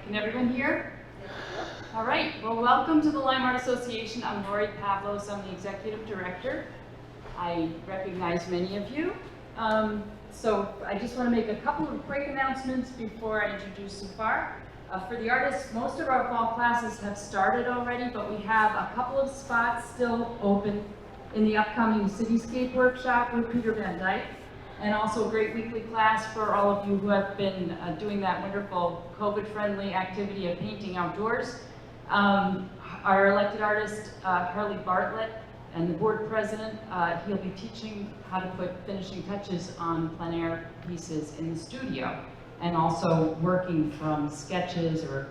Can everyone hear? All right, well, welcome to the Lyme Art Association. I'm Lori Pavlos, I'm the Executive Director. I recognize many of you. So I just want to make a couple of quick announcements before I introduce Zufar. For the artists, most of our fall classes have started already, but we have a couple of spots still open in the upcoming Cityscape workshop with Peter Van Dyke, and also a great weekly class for all of you who have been doing that wonderful COVID-friendly activity of painting outdoors. Our elected artist, Harley Bartlett, and the board president, he'll be teaching how to put finishing touches on plein air pieces in the studio, and also working from sketches or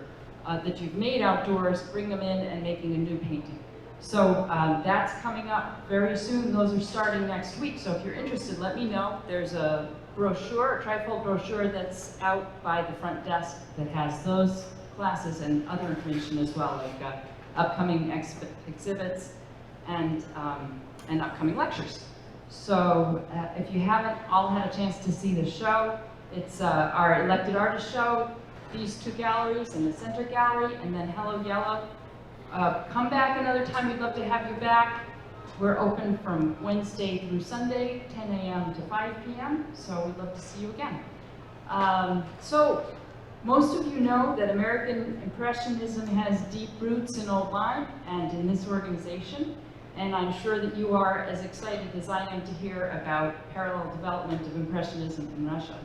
that you've made outdoors, bring them in and making a new painting. So that's coming up very soon. Those are starting next week. So if you're interested, let me know. There's a brochure, a trifold brochure that's out by the front desk that has those classes and other information as well, like upcoming exhibits and upcoming lectures. So if you haven't all had a chance to see the show, it's our elected artist show, these two galleries and the center gallery, and then Hello Yellow. Come back another time, we'd love to have you back. We're open from Wednesday through Sunday, 10 a.m. to 5 p.m., so we'd love to see you again. So most of you know that American Impressionism has deep roots in Old Lyme and in this organization, and I'm sure that you are as excited as I am to hear about parallel development of Impressionism in Russia.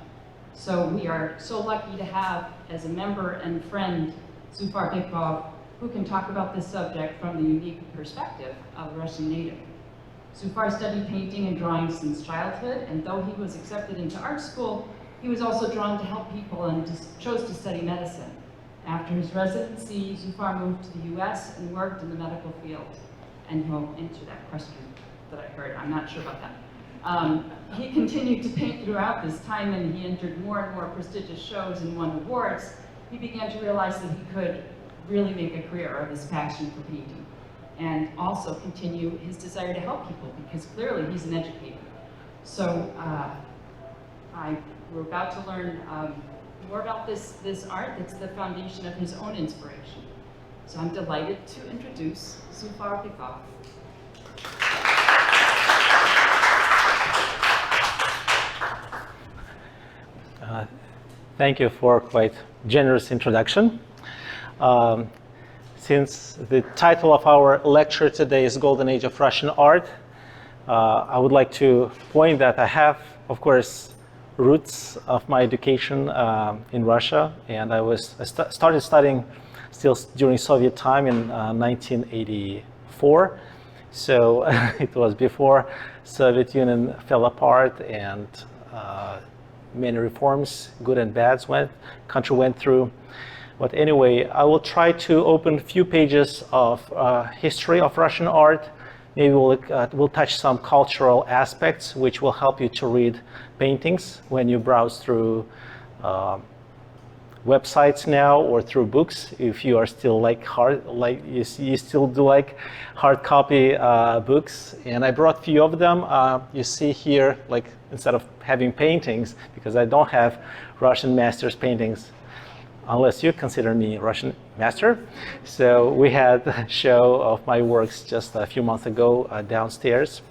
So we are so lucky to have, as a member and friend, Zufar Bikbov, who can talk about this subject from the unique perspective of a Russian native. Zufar studied painting and drawing since childhood, and though he was accepted into art school, he was also drawn to help people and chose to study medicine. After his residency, Zufar moved to the US and worked in the medical field. And he'll answer that question that I heard. I'm not sure about that. He continued to paint throughout this time, and he entered more and more prestigious shows and won awards. He began to realize that he could really make a career of his passion for painting, and also continue his desire to help people, because clearly he's an educator. So we're about to learn more about this art that's the foundation of his own inspiration. So I'm delighted to introduce Zufar Bikbov. Thank you for quite generous introduction. Since the title of our lecture today is Golden Age of Russian Art, I would like to point that I have, of course, roots of my education in Russia, and I started studying still during Soviet time in 1984. So it was before Soviet Union fell apart, and many reforms, good and bad, country went through. But anyway, I will try to open a few pages of history of Russian art. Maybe we'll touch some cultural aspects, which will help you to read paintings when you browse through websites now or through books. If you are still you still do like hard copy books, and I brought a few of them. You see here, like instead of having paintings, because I don't have Russian masters paintings, unless you consider me Russian master. So we had a show of my works just a few months ago downstairs,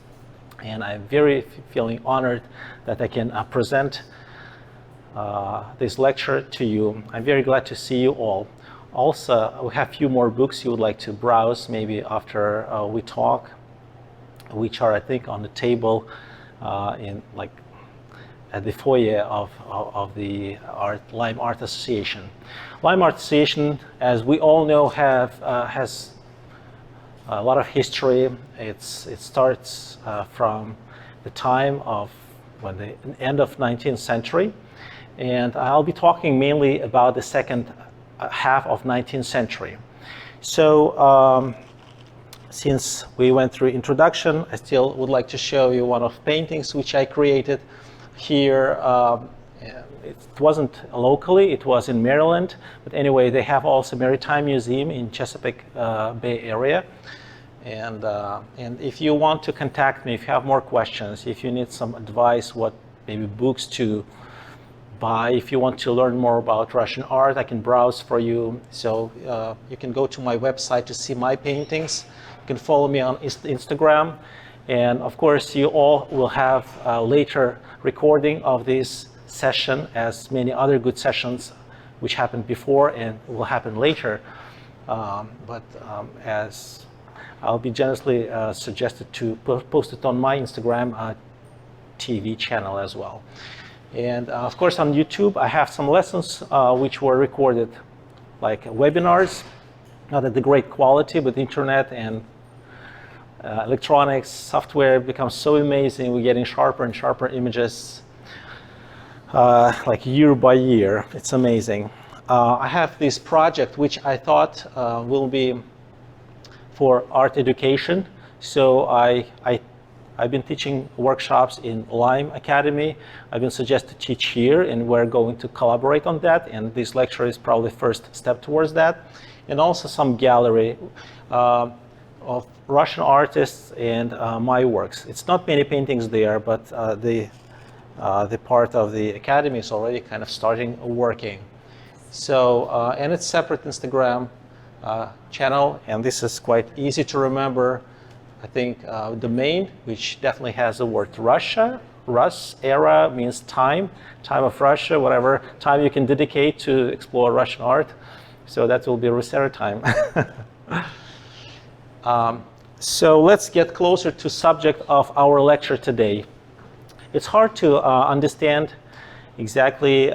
and I'm very feeling honored that I can present this lecture to you. I'm very glad to see you all. Also, we have a few more books you would like to browse maybe after we talk, which are, I think, on the table at the foyer of the Lyme Art Association. Lyme Art Association, as we all know, has a lot of history. It starts from the time of the end of 19th century, and I'll be talking mainly about the second half of 19th century. So since we went through introduction, I still would like to show you one of paintings which I created here. It wasn't locally, it was in Maryland, but anyway, they have also Maritime Museum in Chesapeake Bay area. And if you want to contact me, if you have more questions, if you need some advice, what maybe books to buy. If you want to learn more about Russian art, I can browse for you. So you can go to my website to see my paintings. You can follow me on Instagram. And of course, you all will have a later recording of this session, as many other good sessions which happened before and will happen later. As I'll be generously suggested to post it on my Instagram TV channel as well. And of course, on YouTube, I have some lessons which were recorded, like webinars, not at the great quality, but the internet and electronics, software becomes so amazing. We're getting sharper and sharper images, like year by year. It's amazing. I have this project which I thought will be for art education. So I've been teaching workshops in Lime Academy. I've been suggested to teach here, and we're going to collaborate on that. And this lecture is probably the first step towards that. And also some gallery of Russian artists and my works. It's not many paintings there, but the part of the academy is already kind of starting working. So, and it's separate Instagram channel, and this is quite easy to remember. I think domain, which definitely has the word Russia. Rus, era means time of Russia, whatever time you can dedicate to explore Russian art. So that will be Rus era time. So let's get closer to subject of our lecture today. It's hard to understand exactly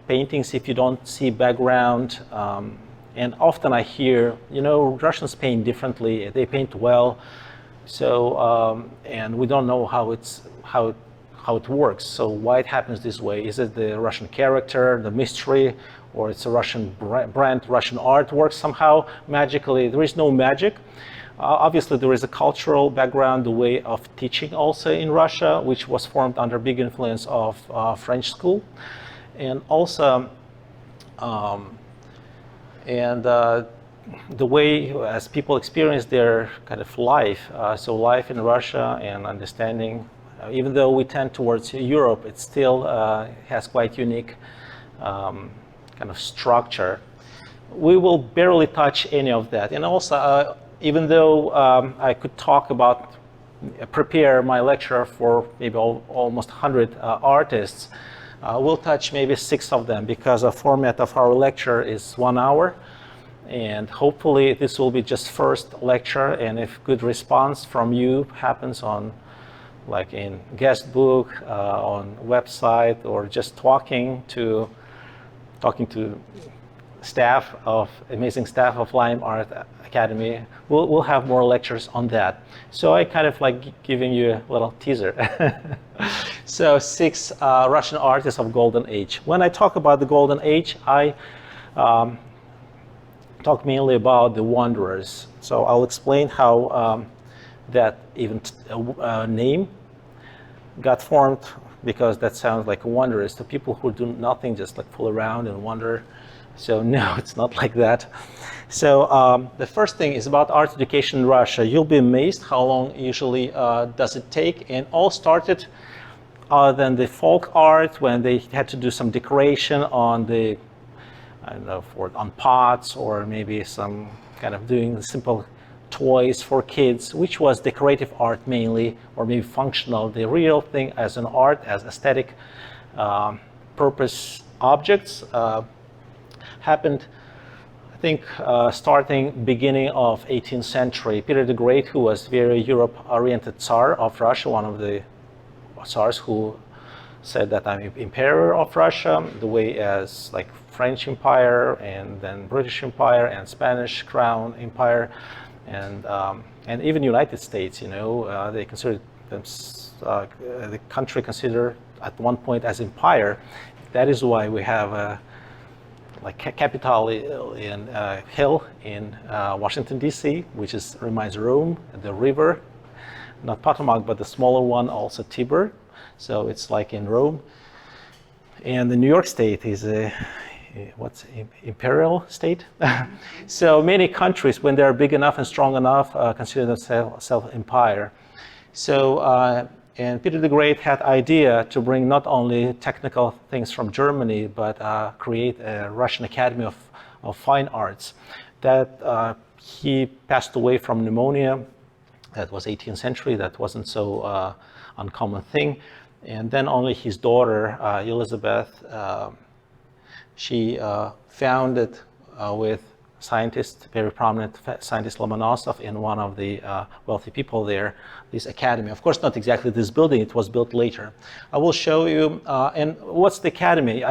paintings if you don't see background. And often I hear, Russians paint differently. They paint well. So, and we don't know how it works. So why it happens this way? Is it the Russian character, the mystery, or it's a Russian brand, Russian artwork somehow magically? There is no magic. Obviously, there is a cultural background, the way of teaching also in Russia, which was formed under big influence of French school, and also, the way as people experience their kind of life. So life in Russia and understanding, even though we tend towards Europe, it still has quite unique kind of structure. We will barely touch any of that. And also, even though I could talk about, prepare my lecture for maybe almost 100 artists, we'll touch maybe 6 of them, because the format of our lecture is 1 hour. And hopefully this will be just first lecture, and if good response from you happens on, like in guest book, on website, or just talking to amazing staff of Lime Art Academy, we'll have more lectures on that. So I kind of like giving you a little teaser. So 6 Russian artists of Golden Age. When I talk about the Golden Age, I talk mainly about the wanderers. So I'll explain how that even name got formed, because that sounds like wanderers, the people who do nothing, just like fool around and wander. So no, it's not like that. So the first thing is about art education in Russia. You'll be amazed how long usually does it take, and all started than the folk art, when they had to do some decoration on the, I don't know, on pots, or maybe some kind of doing simple toys for kids, which was decorative art mainly, or maybe functional. The real thing as an art, as aesthetic purpose objects, happened, I think, starting beginning of 18th century. Peter the Great, who was very Europe-oriented Tsar of Russia, one of the Tsars who said that I'm emperor of Russia, the way as like French Empire, and then British Empire, and Spanish Crown Empire, and even United States. They considered them, the country considered at one point as empire. That is why we have a capital in hill in Washington D.C., which reminds Rome, the river, not Potomac, but the smaller one, also Tiber. So it's like in Rome. And the New York State is a imperial state. So many countries, when they're big enough and strong enough, consider themselves empire. So And Peter the Great had idea to bring not only technical things from Germany, but create a Russian Academy of Fine Arts. That he passed away from pneumonia. That was 18th century. That wasn't so uncommon thing. And then only his daughter, Elizabeth, she founded with scientist, very prominent scientist Lomonosov, and one of the wealthy people there, this academy. Of course, not exactly this building, it was built later. I will show you, and what's the academy?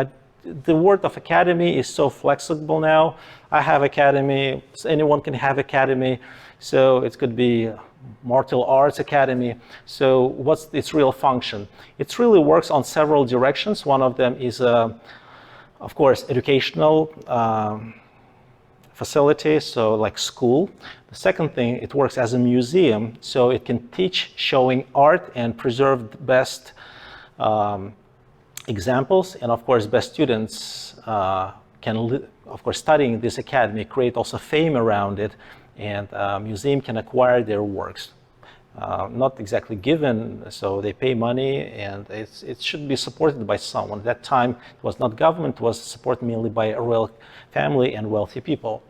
The word of academy is so flexible now. I have academy, anyone can have academy, so it could be martial arts academy. So what's its real function? It really works on several directions. One of them is, of course, educational facility, so like school. The second thing, it works as a museum, so it can teach, showing art and preserve the best examples, and of course best students can, of course, studying this academy, create also fame around it, and museum can acquire their works. Not exactly given, so they pay money, and it should be supported by someone. At that time, it was not government, it was supported mainly by a royal family and wealthy people.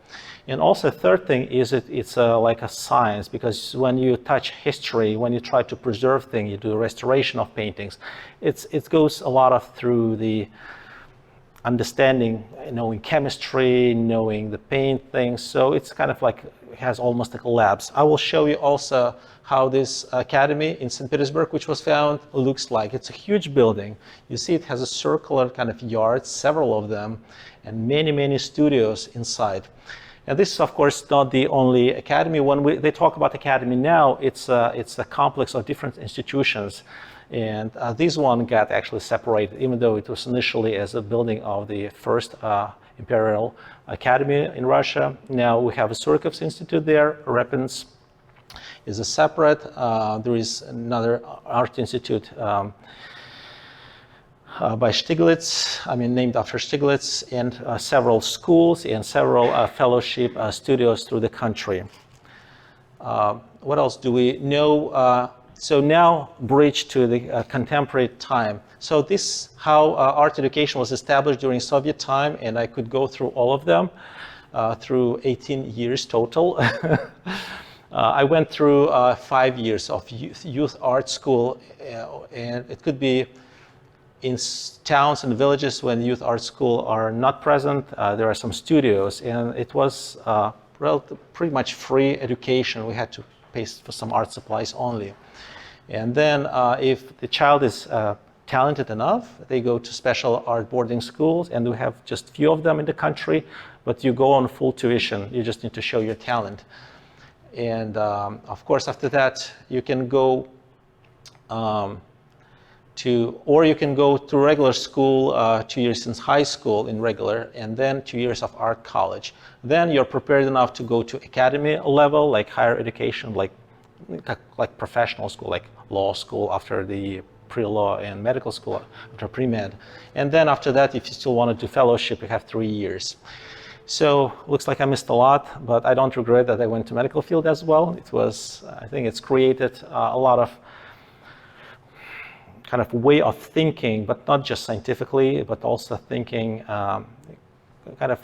And also, third thing is it's like a science, because when you touch history, when you try to preserve things, you do restoration of paintings, it goes a lot of through the understanding, knowing chemistry, knowing the paint things. So it's kind of like, it has almost like labs. I will show you also how this academy in St. Petersburg, which was found, looks like. It's a huge building. You see it has a circular kind of yard, several of them, and many, many studios inside. And this is, of course, not the only academy. When they talk about academy now, it's a complex of different institutions. And this one got actually separated, even though it was initially as a building of the first Imperial Academy in Russia. Now we have a Surkov's Institute there. Repin's is a separate. There is another art institute by Stiglitz, named after Stiglitz, and several schools and several fellowship studios through the country. What else do we know? So now bridge to the contemporary time. So this how art education was established during Soviet time, and I could go through all of them through 18 years total. I went through 5 years of youth art school, and it could be in towns and villages when youth art school are not present. There are some studios, and it was pretty much free education. We had to pay for some art supplies only. And then if the child is talented enough, they go to special art boarding schools, and we have just few of them in the country, but you go on full tuition. You just need to show your talent. And of course, after that, you can go or you can go to regular school, 2 years in high school in regular, and then 2 years of art college. Then you're prepared enough to go to academy level, like higher education, like professional school, like law school after the pre-law, and medical school after pre-med. And then after that, if you still want to do fellowship, you have 3 years. So looks like I missed a lot, but I don't regret that I went to medical field as well. It was, I think it's created a lot of kind of way of thinking, but not just scientifically, but also thinking, kind of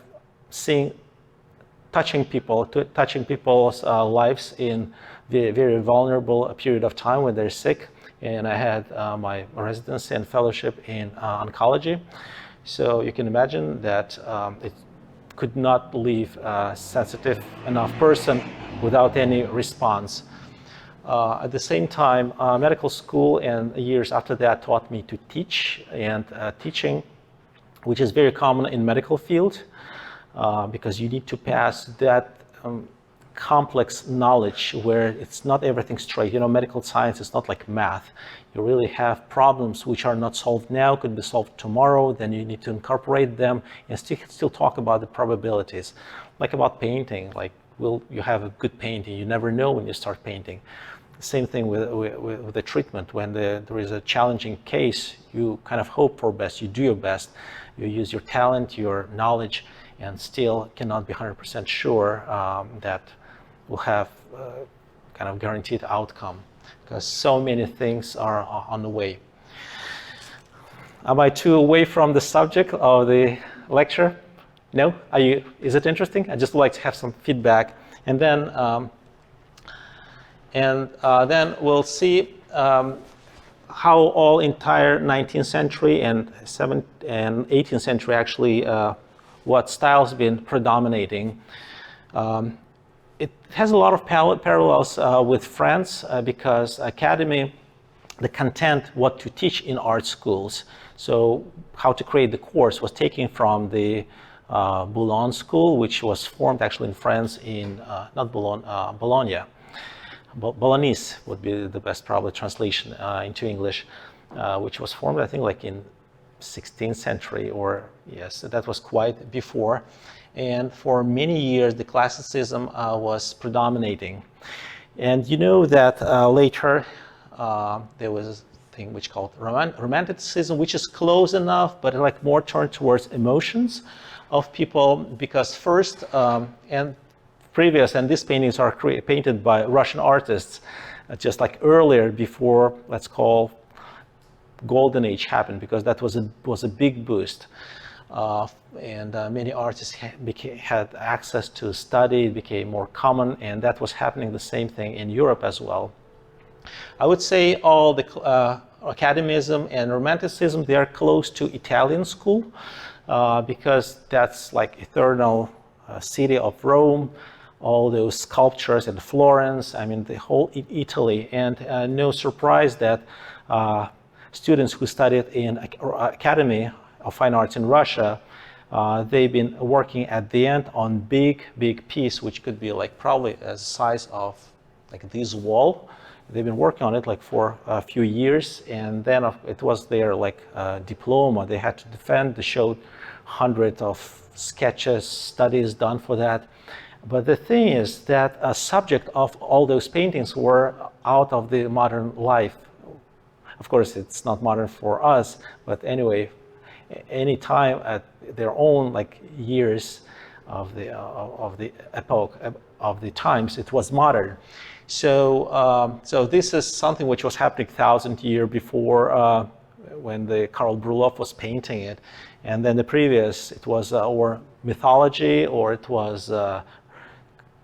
touching people's lives in the very vulnerable period of time when they're sick. And I had my residency and fellowship in oncology. So you can imagine that it could not leave a sensitive enough person without any response. At the same time, medical school and years after that taught me to teach, and teaching, which is very common in medical field, because you need to pass that complex knowledge where it's not everything straight. You know, medical science is not like math. You really have problems which are not solved now, could be solved tomorrow, then you need to incorporate them and still talk about the probabilities. Like about painting, like will you have a good painting? You never know when you start painting. Same thing with the treatment. When there is a challenging case, you kind of hope for best, you do your best, you use your talent, your knowledge, and still cannot be 100% sure that will have kind of guaranteed outcome. because so many things are on the way. Am I too away from the subject of the lecture? No? Are you? Is it interesting? I just would like to have some feedback, and then we'll see how all entire 19th century and 18th century actually what styles have been predominating. It has a lot of parallels with France because academy, the content, what to teach in art schools. So how to create the course was taken from the Boulogne school, which was formed actually in France in, not Boulogne, Bologna. Bolognese would be the best probably translation into English, which was formed, I think, like in 16th century, or yes, that was quite before. And for many years, the classicism was predominating. And you know that later there was a thing which called romanticism, which is close enough, but like more turned towards emotions of people, because first and previous, and these paintings are painted by Russian artists, just like earlier, before, let's call, Golden Age happened, because that was a big boost. And many artists had access to study, it became more common, and that was happening the same thing in Europe as well. I would say all the academism and romanticism, they are close to Italian school, because that's like eternal city of Rome, all those sculptures in Florence, I mean the whole Italy, and no surprise that students who studied in Academy of Fine Arts in Russia, they've been working at the end on big piece, which could be like probably as size of like this wall. They've been working on it like for a few years, and then it was their like diploma. They had to defend. They showed hundreds of sketches, studies done for that. But the thing is that a subject of all those paintings were out of the modern life. Of course, it's not modern for us, but anyway, any time at their own like years of the epoch of the times, it was modern. So so this is something which was happening 1,000 years before when the Karl Brulov was painting it, and then the previous it was or mythology, or it was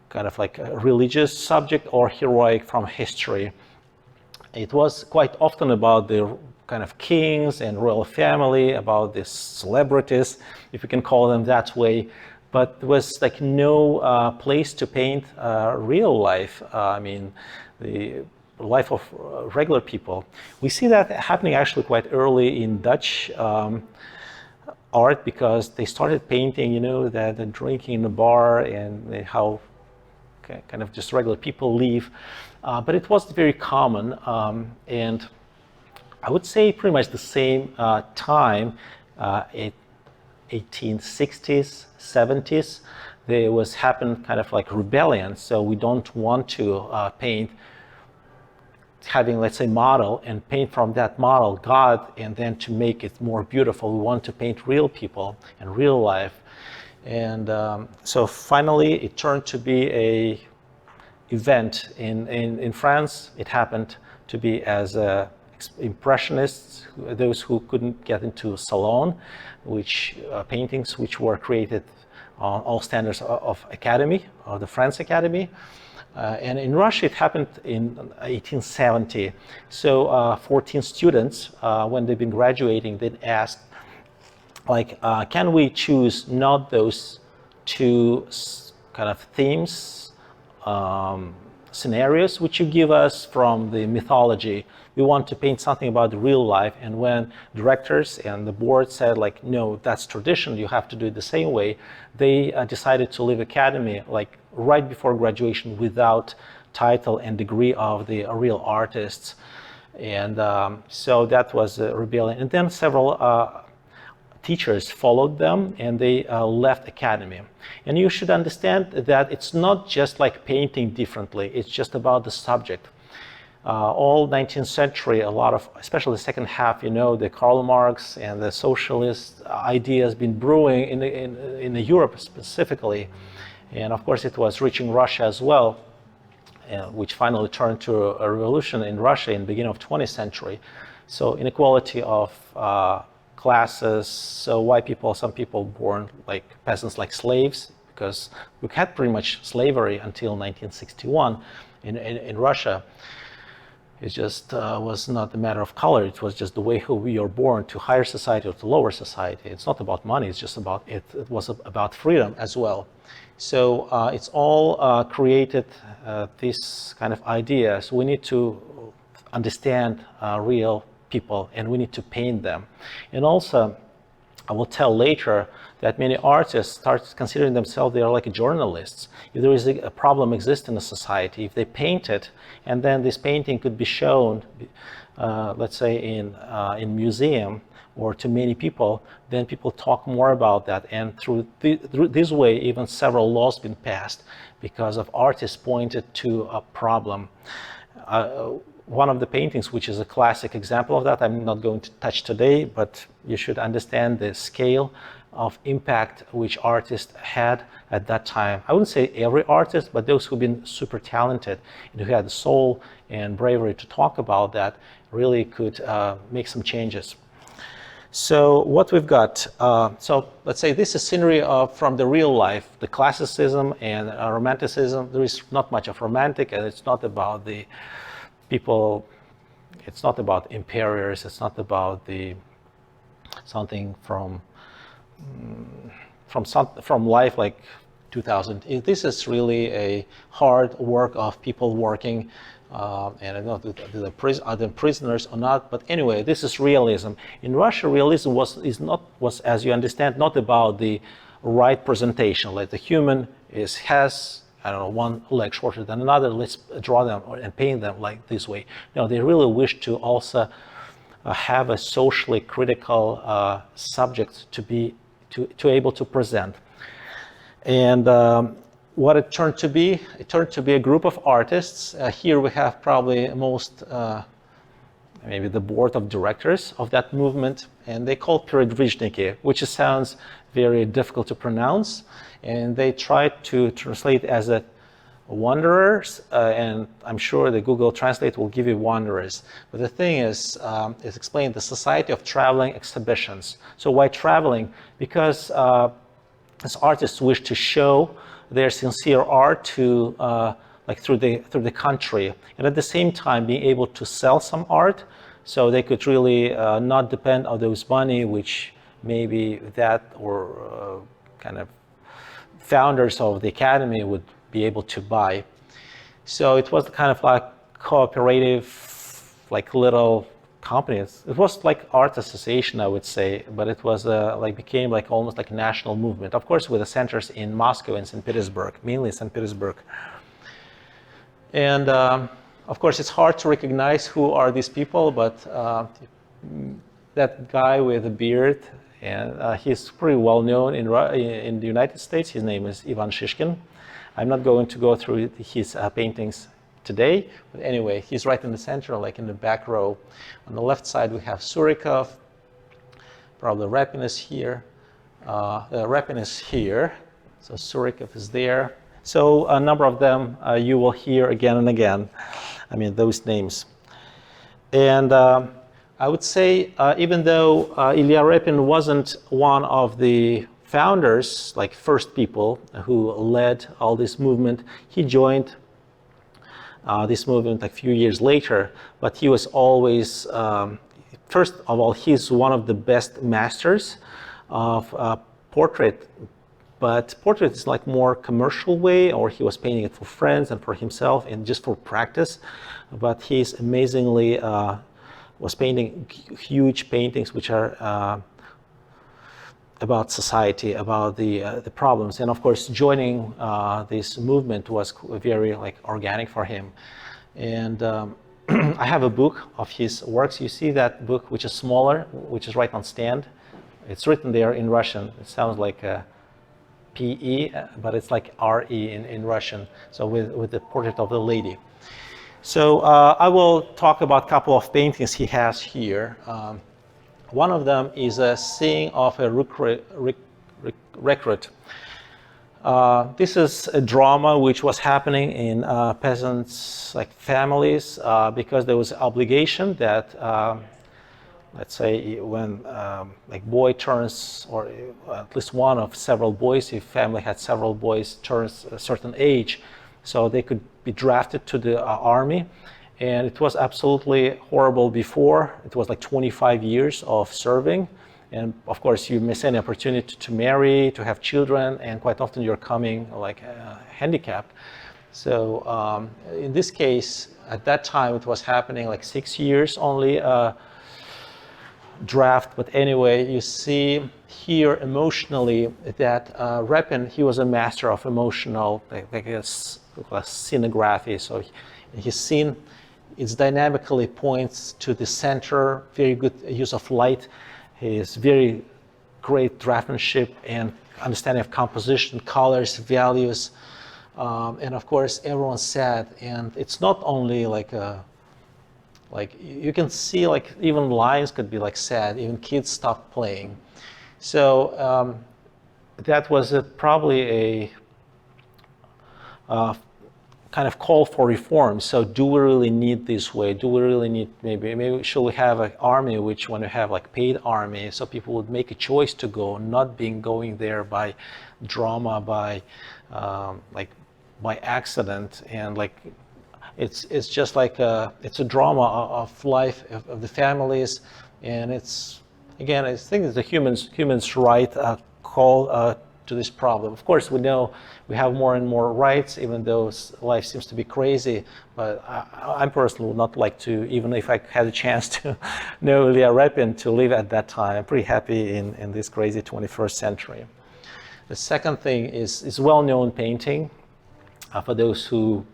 kind of like a religious subject, or heroic from history. It was quite often about the kind of kings and royal family, about the celebrities, if you can call them that way, but there was like no place to paint real life. I mean, the life of regular people. We see that happening actually quite early in Dutch art, because they started painting, you know, that and drinking in the bar, and how kind of just regular people live. But it was very common, and I would say pretty much the same time, 1860s, 70s, there was happened kind of like rebellion. So we don't want to paint having, let's say, model and paint from that model God, and then to make it more beautiful, we want to paint real people and real life. And so finally it turned to be a event in France. It happened to be as impressionists, those who couldn't get into salon, which paintings which were created on all standards of Academy, of the France Academy. And in Russia, it happened in 1870. So 14 students, when they've been graduating, they asked, like, can we choose not those two kind of themes, scenarios which you give us from the mythology? We want to paint something about the real life. And when directors and the board said, like, no, that's tradition, you have to do it the same way, they decided to leave Academy like right before graduation without title and degree of the real artists. And so that was a rebellion. And then several teachers followed them, and they left Academy. And you should understand that it's not just like painting differently, it's just about the subject. All 19th century, a lot of, especially the second half, you know, the Karl Marx and the socialist ideas been brewing in Europe specifically. And of course it was reaching Russia as well. which finally turned to a revolution in Russia in the beginning of 20th century. So inequality of classes, so white people, some people born like peasants, like slaves, because we had pretty much slavery until 1961 in Russia. It just was not a matter of color. It was just the way who we are born, to higher society or to lower society. It's not about money. It's just about it. It was about freedom as well. So it's all created this kind of idea. So we need to understand real people, and we need to paint them. And also, I will tell later that many artists start considering themselves, they are like journalists. If there is a problem exists in a society, if they paint it, and then this painting could be shown, let's say in museum or to many people, then people talk more about that. And through this way, even several laws been passed because of artists pointed to a problem. One of the paintings, which is a classic example of that, I'm not going to touch today, but you should understand the scale of impact which artists had at that time. I wouldn't say every artist, but those who've been super talented and who had the soul and bravery to talk about that really could make some changes. So what we've got, so let's say this is scenery from the real life, the classicism and romanticism. There is not much of romantic, and it's not about the people, it's not about imperials, it's not about something from life like 2000. This is really a hard work of people working, and I don't know are the prisoners or not, but anyway, this is realism. In Russia, realism was, as you understand, not about the right presentation, like the human has, I don't know, one leg shorter than another, let's draw them and paint them like this way. No, they really wish to also have a socially critical subject to be able to present. And what it turned to be a group of artists. Here we have probably maybe the board of directors of that movement, and they call передвижники, which sounds very difficult to pronounce. And they tried to translate as a wanderers, and I'm sure the Google Translate will give you wanderers. But the thing is, it's explained the Society of Traveling Exhibitions. So why traveling? Because as artists wish to show their sincere art to through the country, and at the same time being able to sell some art, so they could really not depend on those money which maybe that or kind of founders of the academy would be able to buy. So it was kind of like cooperative, like little companies. It was like art association, I would say, but it was became like almost like a national movement. Of course, with the centers in Moscow and St. Petersburg, mainly St. Petersburg. And of course, it's hard to recognize who are these people, but that guy with a beard, and he's pretty well known in the United States. His name is Ivan Shishkin. I'm not going to go through his paintings today, but anyway, he's right in the center, like in the back row. On the left side, we have Surikov, probably Repin is here. Repin is here, so Surikov is there. So a number of them you will hear again and again. I mean, those names. And I would say, even though Ilya Repin wasn't one of the founders, like first people who led all this movement, he joined this movement like a few years later, but he was always, first of all, he's one of the best masters of portrait, but portrait is like more commercial way, or he was painting it for friends and for himself and just for practice, but he's amazingly was painting huge paintings which are about society, about the problems, and of course joining this movement was very like organic for him. And I have a book of his works. You see that book, which is smaller, which is right on stand. It's written there in Russian. It sounds like a PE, but it's like RE in Russian. So with the portrait of the lady. So I will talk about a couple of paintings he has here. One of them is a scene of a recruit. This is a drama which was happening in peasants' like families because there was an obligation that, let's say, when like boy turns, or at least one of several boys, if family had several boys, turns a certain age, so they could be drafted to the army. And it was absolutely horrible before. It was like 25 years of serving. And of course, you miss any opportunity to marry, to have children, and quite often you're coming like handicapped. So in this case, at that time, it was happening like 6 years only draft. But anyway, you see here emotionally that Repin, he was a master of emotional, like a scenography. So his scene, it dynamically points to the center, very good use of light. His very great draftsmanship and understanding of composition, colors, values, and of course everyone's sad. And it's not only like you can see like even lions could be like sad, even kids stop playing. So that was probably a kind of call for reform. So do we really need this way? Do we really need, maybe should we have an army which when we have like paid army, so people would make a choice to go, not going there by drama, by by accident, and like it's just like it's a drama of life of the families, and it's again I think it's the humans right call to this problem. Of course, we know we have more and more rights, even though life seems to be crazy. But I personally would not like to, even if I had a chance to know Ilya Repin, to live at that time. I'm pretty happy in this crazy 21st century. The second thing is well-known painting. For those who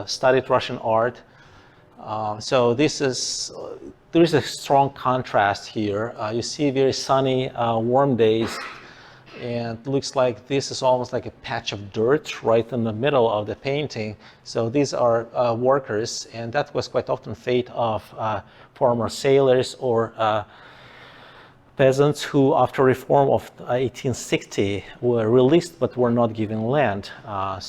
studied Russian art, so there is a strong contrast here. You see very sunny, warm days. And it looks like this is almost like a patch of dirt right in the middle of the painting. So these are workers, and that was quite often fate of former sailors or peasants who, after reform of 1860, were released but were not given land. It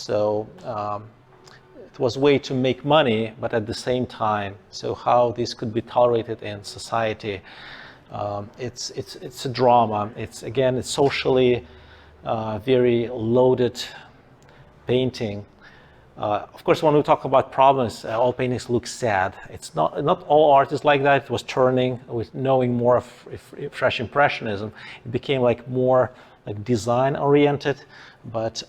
was a way to make money, but at the same time, so how this could be tolerated in society. It's a drama. It's socially very loaded painting. Of course, when we talk about problems, all paintings look sad. It's not all art is like that. It was turning with knowing more of fresh impressionism. It became like more like design oriented, but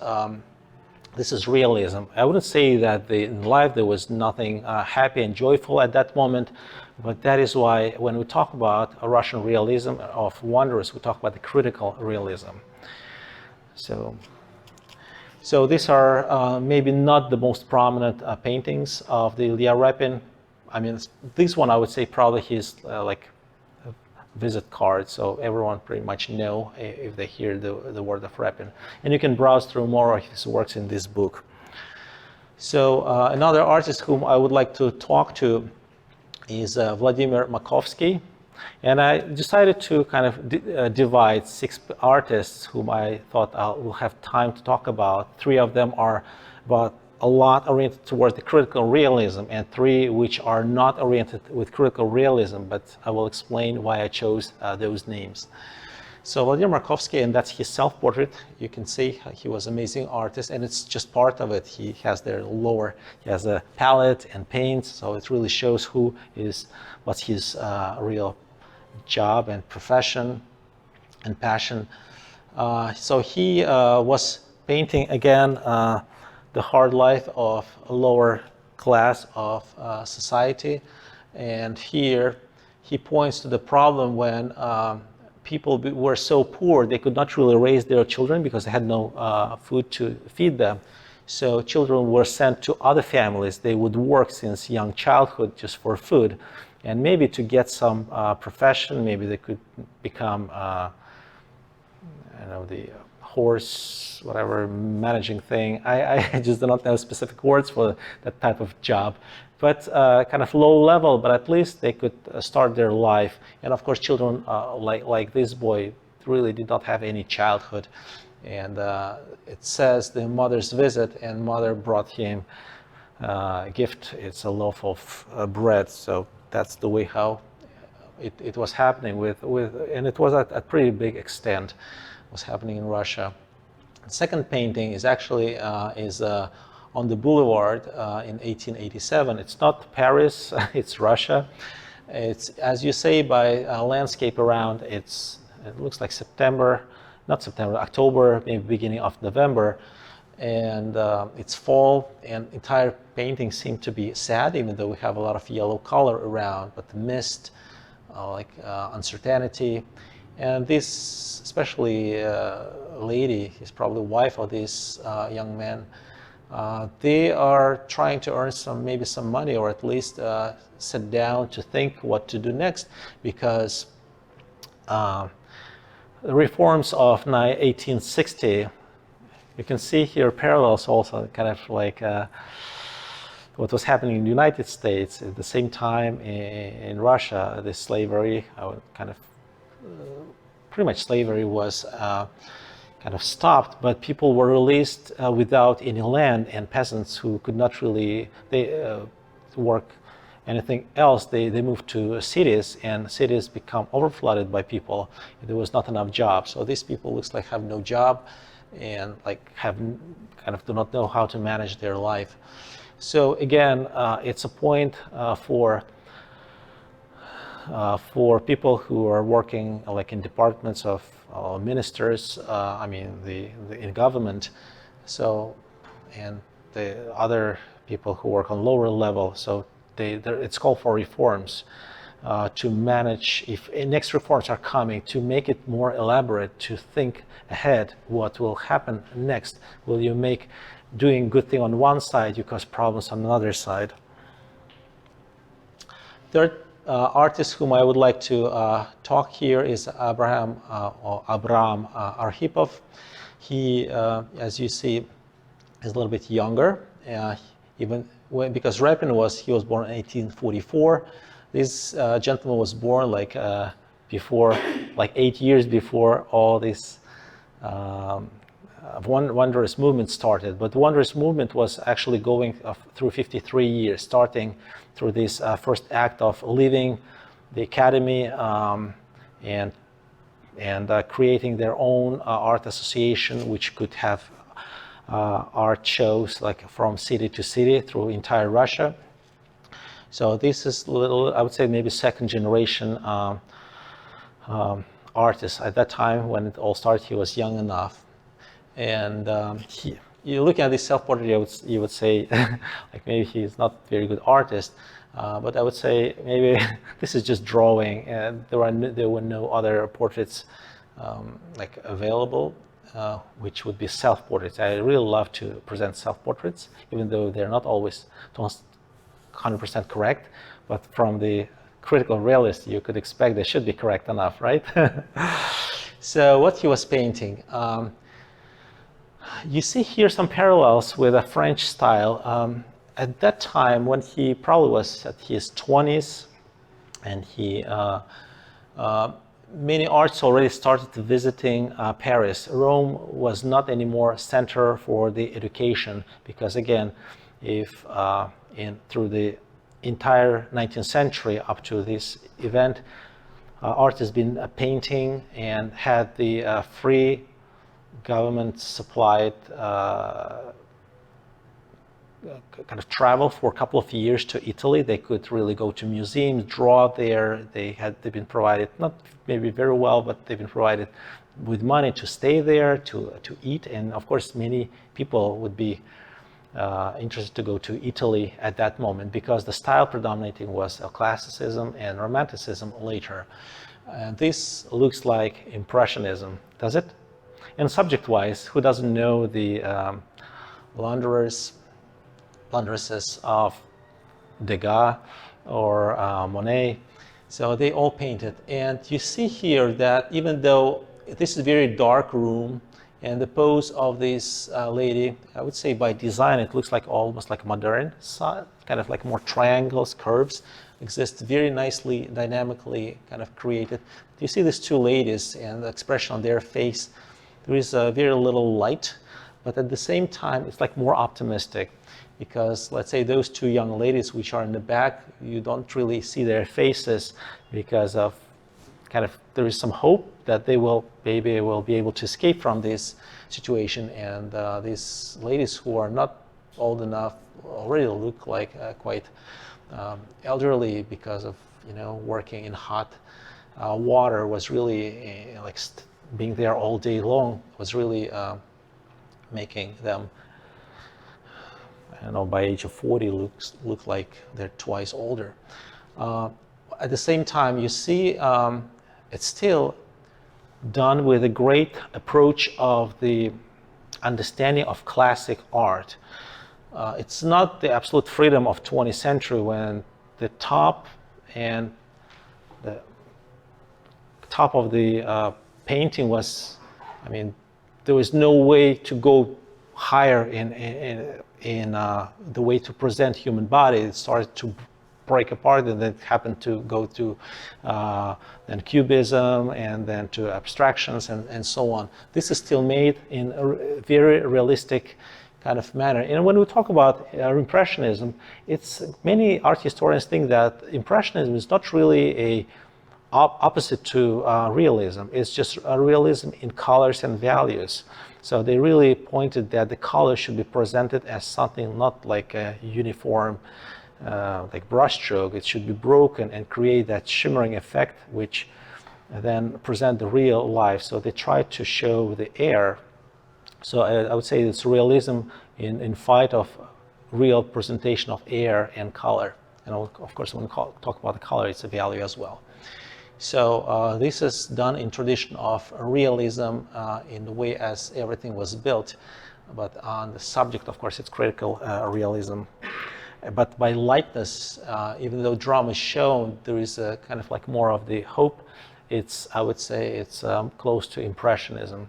this is realism. I wouldn't say that in life there was nothing happy and joyful at that moment, but that is why when we talk about a Russian realism of wonders, we talk about the critical realism. So these are maybe not the most prominent paintings of the Ilya Repin. I mean, this one I would say probably his like visit card, so everyone pretty much know if they hear the word of Repin. And you can browse through more of his works in this book. So another artist whom I would like to talk to is Vladimir Markowski. And I decided to kind of divide 6 artists whom I thought I will have time to talk about. 3 of them are about a lot oriented towards the critical realism, and 3 which are not oriented with critical realism, but I will explain why I chose those names. So Vladimir Markowski, and that's his self-portrait. You can see he was an amazing artist, and it's just part of it. He has he has a palette and paints, so it really shows what's his real job and profession and passion. So he was painting again the hard life of a lower class of society, and here he points to the problem when people were so poor they could not really raise their children because they had no food to feed them. So children were sent to other families. They would work since young childhood just for food, and maybe to get some profession. Maybe they could become, the horse, whatever, managing thing. I just do not know specific words for that type of job, but kind of low level, but at least they could start their life. And of course, children like this boy really did not have any childhood. And it says the mother's visit, and mother brought him a gift. It's a loaf of bread. So that's the way how it was happening and it was at a pretty big extent. It was happening in Russia. The second painting is actually on the boulevard in 1887. It's not Paris, it's Russia. It's, as you say, by landscape around, it looks like October, maybe beginning of November. And it's fall, and entire painting seemed to be sad, even though we have a lot of yellow color around, but the mist, uncertainty. And this, especially lady, is probably wife of this young man. They are trying to earn maybe some money, or at least sit down to think what to do next, because the reforms of 1860, you can see here parallels also, kind of like what was happening in the United States at the same time in Russia. The slavery, pretty much slavery was kind of stopped, but people were released without any land, and peasants who could not really work anything else, they moved to cities, and cities become overflooded by people. There was not enough jobs, so these people looks like have no job, and do not know how to manage their life. So again, it's a point for people who are working like in departments of ministers, in government, so, and the other people who work on lower level. So it's called for reforms to manage, if next reforms are coming, to make it more elaborate, to think ahead what will happen next. Will you make doing good thing on one side, you cause problems on another side? Third artist whom I would like to talk here is Abraham Arhipov. He, as you see, is a little bit younger, because Repin he was born in 1844. This gentleman was born before, 8 years before all this wondrous movement started. But the wondrous movement was actually going through 53 years, starting through this first act of leaving the academy and creating their own art association, which could have art shows from city to city through entire Russia. So this is I would say maybe second generation artist. At that time when it all started, he was young enough. And you look at this self-portrait, you would say maybe he's not a very good artist, but I would say maybe this is just drawing, and there were no other portraits available, which would be self-portraits. I really love to present self-portraits, even though they're not always 100% correct, but from the critical realist, you could expect they should be correct enough, right? So what he was painting, you see here some parallels with a French style. At that time, when he probably was at his 20s, and many artists already started visiting Paris. Rome was not anymore center for the education, because again, if through the entire 19th century up to this event, art has been painting and had the free government supplied kind of travel for a couple of years to Italy. They could really go to museums, draw there. They've been provided, not maybe very well, but they've been provided with money to stay there, to eat. And of course, many people would be interested to go to Italy at that moment, because the style predominating was classicism and romanticism later. This looks like Impressionism, does it? And subject-wise, who doesn't know the laundresses of Degas or Monet? So they all painted. And you see here that even though this is a very dark room, and the pose of this lady, I would say by design, it looks like almost like modern, kind of like more triangles, curves, exist very nicely, dynamically kind of created. You see these two ladies and the expression on their face, there is very little light, but at the same time, it's like more optimistic. Because let's say those two young ladies which are in the back, you don't really see their faces because of kind of, there is some hope that they will maybe will be able to escape from this situation. And these ladies who are not old enough already look like quite elderly because of, you know, working in hot water was really like being there all day long was really making them, I don't know, by age of 40 look like they're twice older. At the same time, you see it's still done with a great approach of the understanding of classic art. It's not the absolute freedom of 20th century when the top and the top of the painting was, I mean, there was no way to go higher in the way to present human body. It started to break apart, and then happened to go to then cubism, and then to abstractions, and so on. This is still made in a very realistic kind of manner. And when we talk about Impressionism, it's many art historians think that Impressionism is not really a opposite to realism. It's just a realism in colors and values. So they really pointed that the color should be presented as something not like a uniform, like brushstroke. It should be broken and create that shimmering effect, which then present the real life. So they tried to show the air. So I would say it's realism in fight of real presentation of air and color. And of course, when we talk about the color, it's a value as well. So this is done in tradition of realism in the way as everything was built. But on the subject, of course, it's critical realism. But by lightness, even though drama is shown, there is a kind of like more of the hope. It's, I would say, it's close to Impressionism.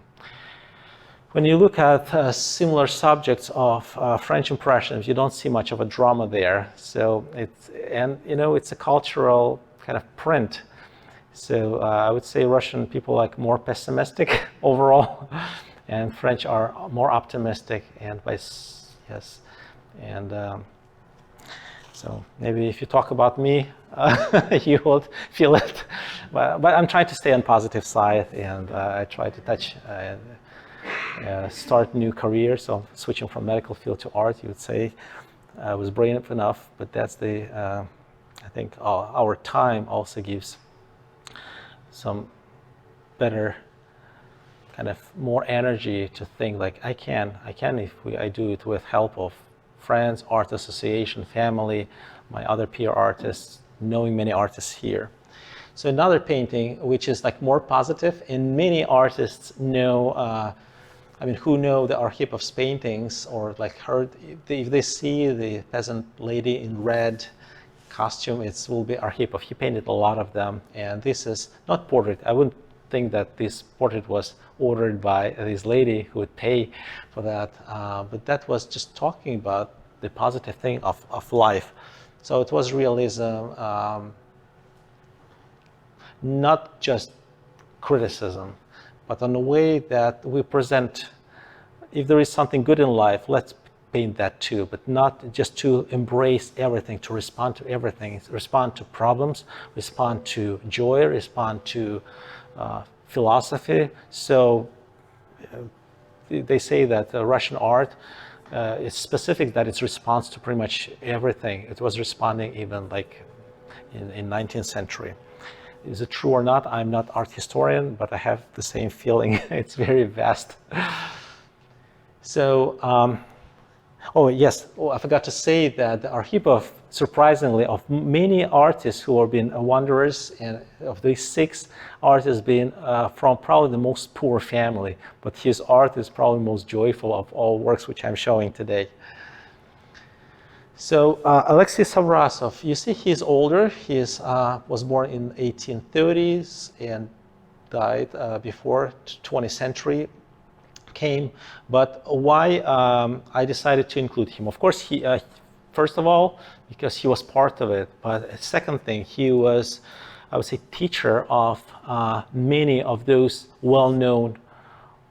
When you look at similar subjects of French Impressionism, you don't see much of a drama there. So it's, and you know, it's a cultural kind of print. So I would say Russian people are more pessimistic overall, and French are more optimistic. And by yes, and so maybe if you talk about me, you will feel it. But I'm trying to stay on positive side, and I try to touch. Start new career, so switching from medical field to art, you would say, I was brave enough, but that's the, I think our time also gives some better kind of more energy to think like I can if I do it with help of friends, art association, family, my other peer artists, knowing many artists here. So another painting which is like more positive, and many artists know I mean, who know the Archipov's paintings or like heard, if they see the peasant lady in red costume, it will be Archipov. He painted a lot of them, and this is not portrait. I wouldn't think that this portrait was ordered by this lady who would pay for that, but that was just talking about the positive thing of life. So it was realism, not just criticism, but on the way that we present, if there is something good in life, let's paint that too, but not just to embrace everything, to respond to everything, respond to problems, respond to joy, respond to philosophy. So they say that Russian art is specific, that it's response to pretty much everything. It was responding even like in 19th century. Is it true or not? I'm not art historian, but I have the same feeling. It's very vast. So, oh yes, I forgot to say that the Archipov, surprisingly, of many artists who have been wanderers, and of these 6 artists being from probably the most poor family, but his art is probably most joyful of all works which I'm showing today. So Alexis Amrasov, you see he's older. He was born in 1830s and died before 20th century came. But why I decided to include him? Of course, he first of all, because he was part of it. But second thing, he was, I would say, teacher of many of those well-known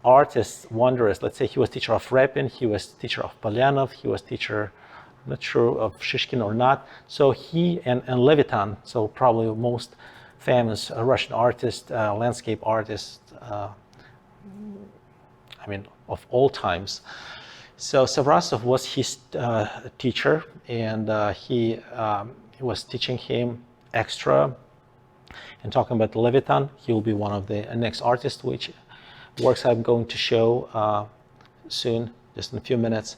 artists, wanderers. Let's say he was teacher of Repin, he was teacher of Polyanov, he was teacher, I'm not sure of Shishkin or not. So he and Levitan, so probably the most famous Russian artist, landscape artist, of all times. So Amrasov was his teacher, and he was teaching him extra. And talking about Levitan, he will be one of the next artists, which works I'm going to show soon, just in a few minutes.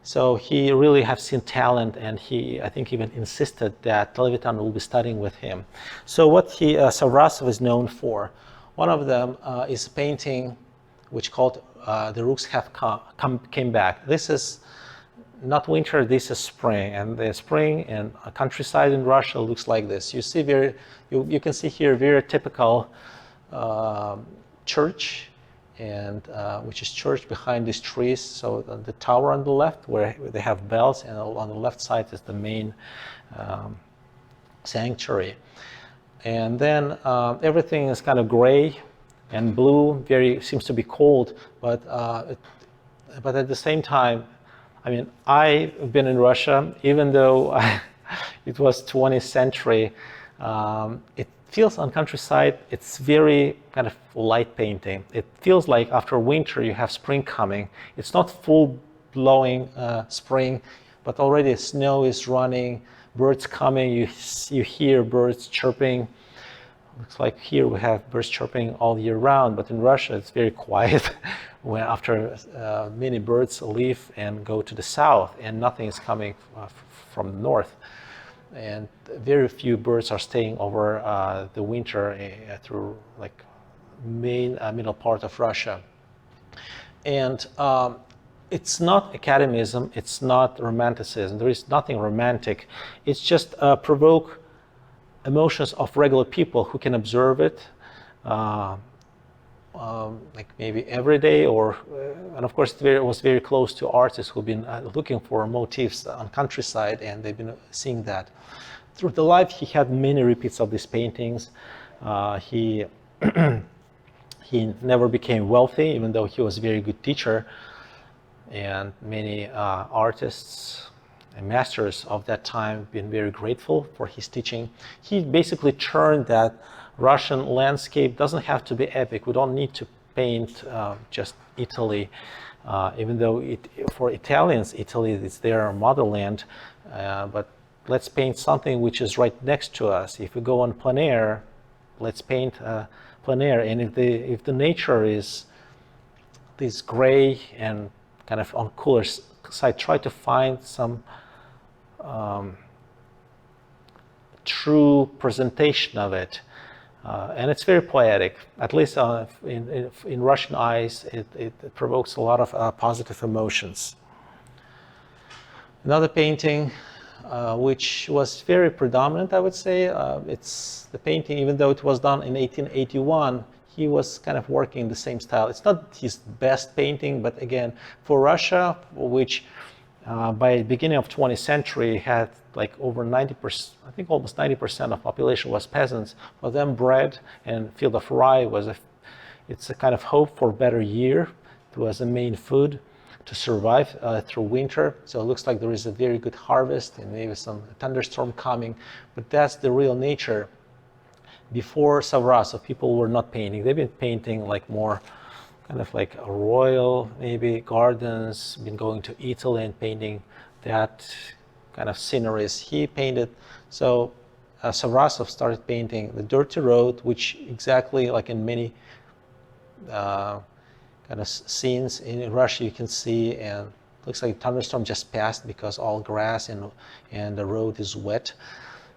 So he really has seen talent, and he, I think, even insisted that Levitan will be studying with him. So what Amrasov is known for, one of them is a painting which called "The Rooks Have Came Back." This is not winter, this is spring, and the spring in a countryside in Russia looks like this. You see you can see here very typical church, and which is church behind these trees. So the tower on the left where they have bells, and on the left side is the main sanctuary. And then everything is kind of gray and blue, seems to be cold, but at the same time, I've been in Russia, even though it was 20th century, it feels on countryside, it's very kind of light painting. It feels like after winter you have spring coming. It's not full blowing spring, but already snow is running, birds coming, you hear birds chirping. Looks like here we have birds chirping all year round, but in Russia it's very quiet when after many birds leave and go to the south, and nothing is coming from the north. And very few birds are staying over the winter through like middle part of Russia. And it's not academism, it's not romanticism. There is nothing romantic. It's just provoke emotions of regular people who can observe it, like maybe every day, and of course it was very close to artists who've been looking for motifs on countryside, and they've been seeing that. Through the life, he had many repeats of these paintings. He never became wealthy, even though he was a very good teacher, and many artists and masters of that time been very grateful for his teaching. He basically turned that Russian landscape doesn't have to be epic. We don't need to paint just Italy, even though for Italians, Italy is their motherland, but let's paint something which is right next to us. If we go on plein air, let's paint plein air. And if the nature is this gray and kind of on cooler side, try to find some true presentation of it. And it's very poetic, at least in Russian eyes, it provokes a lot of positive emotions. Another painting, which was very predominant, I would say, it's the painting, even though it was done in 1881, he was kind of working the same style. It's not his best painting, but again, for Russia, which by the beginning of 20th century had like over 90%, I think almost 90% of population was peasants. For them, bread and field of rye it's a kind of hope for a better year. It was the main food to survive through winter. So it looks like there is a very good harvest and maybe some thunderstorm coming, but that's the real nature. Before Amrasov, people were not painting. They've been painting like more kind of like a royal, maybe gardens, been going to Italy and painting that kind of sceneries. He painted, so Amrasov started painting the dirty road, which exactly like in many kind of scenes in Russia you can see, and looks like a thunderstorm just passed because all grass and the road is wet.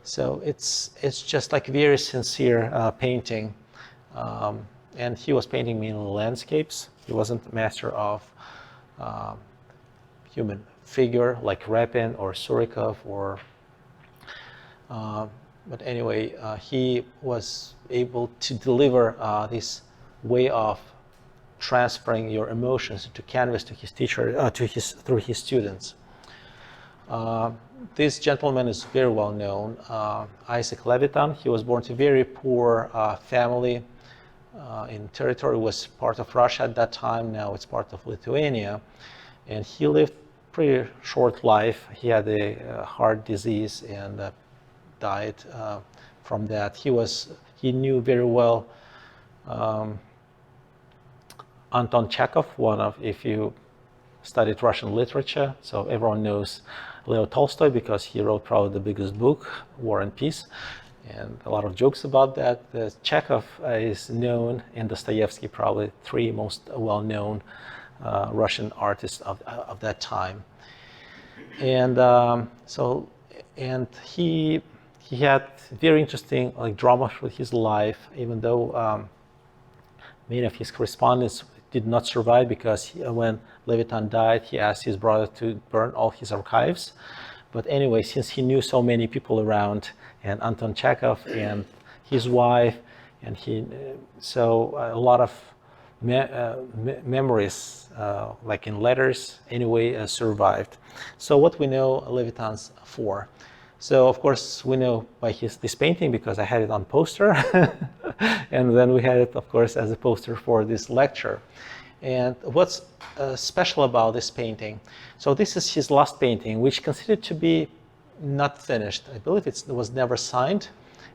So it's just like very sincere painting. And he was painting mainly landscapes. He wasn't a master of human figure like Repin or Surikov but anyway, he was able to deliver this way of transferring your emotions to canvas to his teacher, through his students. This gentleman is very well known, Isaac Levitan. He was born to a very poor family. in territory, was part of Russia at that time. Now it's part of Lithuania, and he lived pretty short life. He had a heart disease and died from that. He knew very well Anton Chekhov, if you studied Russian literature, so everyone knows Leo Tolstoy because he wrote probably the biggest book, War and Peace, and a lot of jokes about that. Chekhov is known, and Dostoevsky, probably three most well-known Russian artists of that time. And he had very interesting drama through his life, even though many of his correspondence did not survive, because when Levitan died, he asked his brother to burn all his archives. But anyway, since he knew so many people around, and Anton Chekhov and his wife, and so a lot of memories, like in letters, anyway, survived. So what we know Levitan's for? So of course we know by this painting because I had it on poster, and then we had it, of course, as a poster for this lecture. And what's special about this painting? So this is his last painting, which considered to be not finished. I believe it was never signed,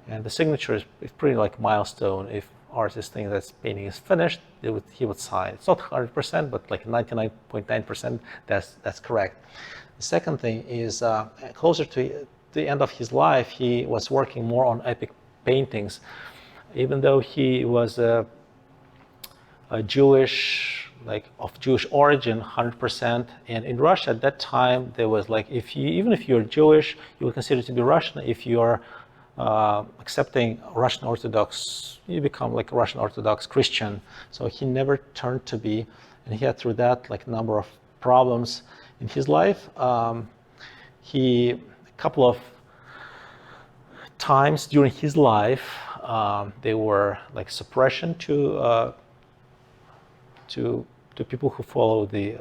and the signature is pretty like milestone. If artists think that painting is finished, he would sign. It's not 100%, but like 99.9%, that's correct. The second thing is closer to the end of his life, he was working more on epic paintings, even though he was a Jewish, like of Jewish origin, 100%. And in Russia at that time, there was like, even if you're Jewish, you were considered to be Russian. If you're accepting Russian Orthodox, you become like a Russian Orthodox Christian. So he never turned to be, and he had through that like a number of problems in his life. A couple of times during his life, there were like suppression to people who follow the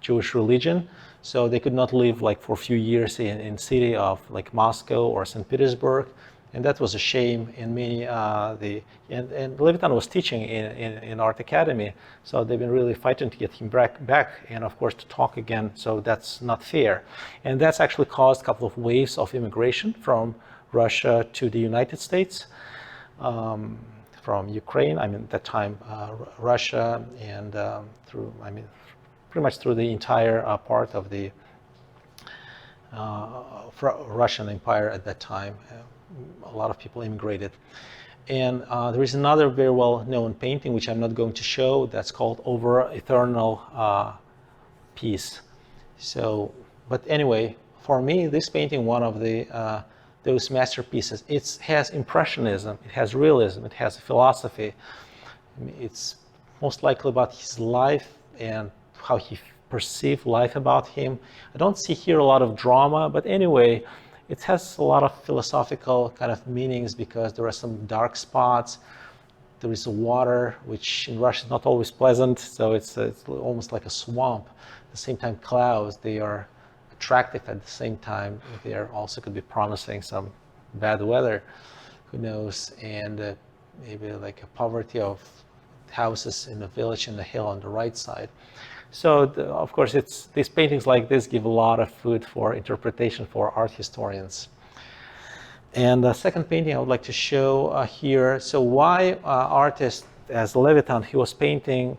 Jewish religion. So they could not live like for a few years in city of like Moscow or St. Petersburg, and that was a shame. In many and Levitan was teaching in art academy, so they've been really fighting to get him back, and of course to talk again. So that's not fair, and that's actually caused a couple of waves of immigration from Russia to the United States. From Ukraine, I mean, at that time, Russia, and pretty much through the entire part of the Russian Empire at that time. A lot of people immigrated. And there is another very well-known painting, which I'm not going to show, that's called Over Eternal Peace. So, but anyway, for me, this painting, one of those masterpieces. It has impressionism, it has realism, it has philosophy. It's most likely about his life and how he perceived life about him. I don't see here a lot of drama, but anyway, it has a lot of philosophical kind of meanings because there are some dark spots. There is water, which in Russia is not always pleasant, so it's almost like a swamp. At the same time, clouds, they are attractive at the same time. They also could be promising some bad weather, who knows, and maybe like a poverty of houses in the village in the hill on the right side. So of course, these paintings like this give a lot of food for interpretation for art historians. And the second painting I would like to show here. So why artists as Levitan, he was painting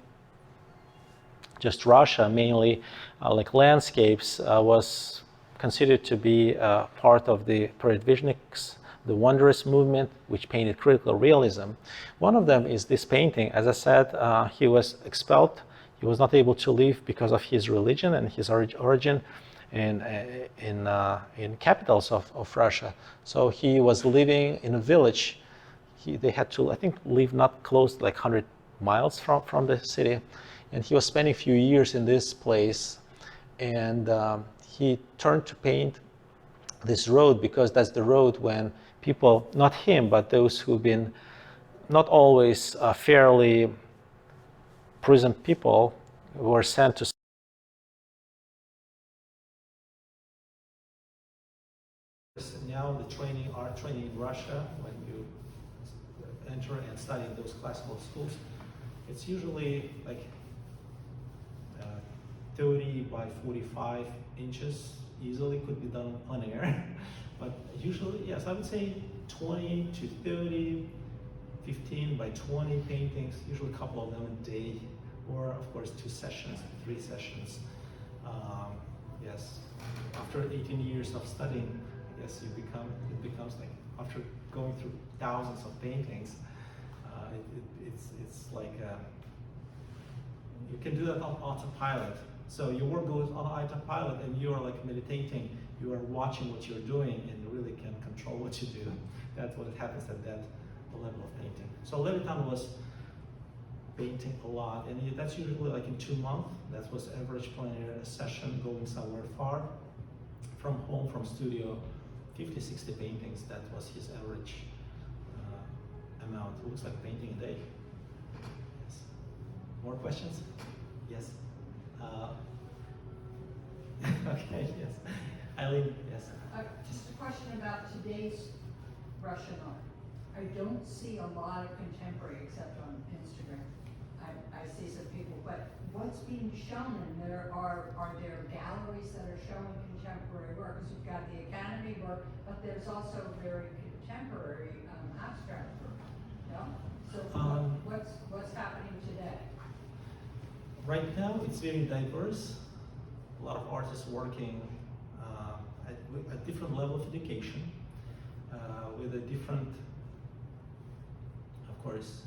just Russia, mainly like landscapes, was considered to be part of the Peredvizhniks, the Wondrous movement, which painted critical realism. One of them is this painting. As I said, he was expelled. He was not able to live because of his religion and his origin in capitals of Russia. So he was living in a village. They had to, I think, live not close, like 100 miles from the city. And he was spending a few years in this place, and he turned to paint this road because that's the road when people, not him, but those who've been not always fairly prisoned people, were sent to now the training in Russia when you enter and study in those classical schools, it's usually like 30 by 45 inches easily could be done on air. But usually, yes, I would say 20 to 30, 15 by 20 paintings, usually a couple of them a day, or of course 2 sessions, 3 sessions. Yes, after 18 years of studying, I guess it becomes like, after going through thousands of paintings, it's like, you can do that on autopilot. So your work goes on autopilot and you are like meditating, you are watching what you're doing and you really can control what you do. That's what happens at that level of painting. So Levitan was painting a lot, and that's usually like in 2 months. That was average plein air session, going somewhere far from home, from studio, 50, 60 paintings. That was his average amount. It looks like painting a day. Yes. More questions? Yes. Okay, yes. Eileen, yes. Just a question about today's Russian art. I don't see a lot of contemporary except on Instagram. I see some people, but what's being shown, and are there galleries that are showing contemporary work? Because you've got the Academy work, but there's also very contemporary abstract work. No? So what's happening today? Right now, it's very diverse. A lot of artists working at different level of education, with a different, of course,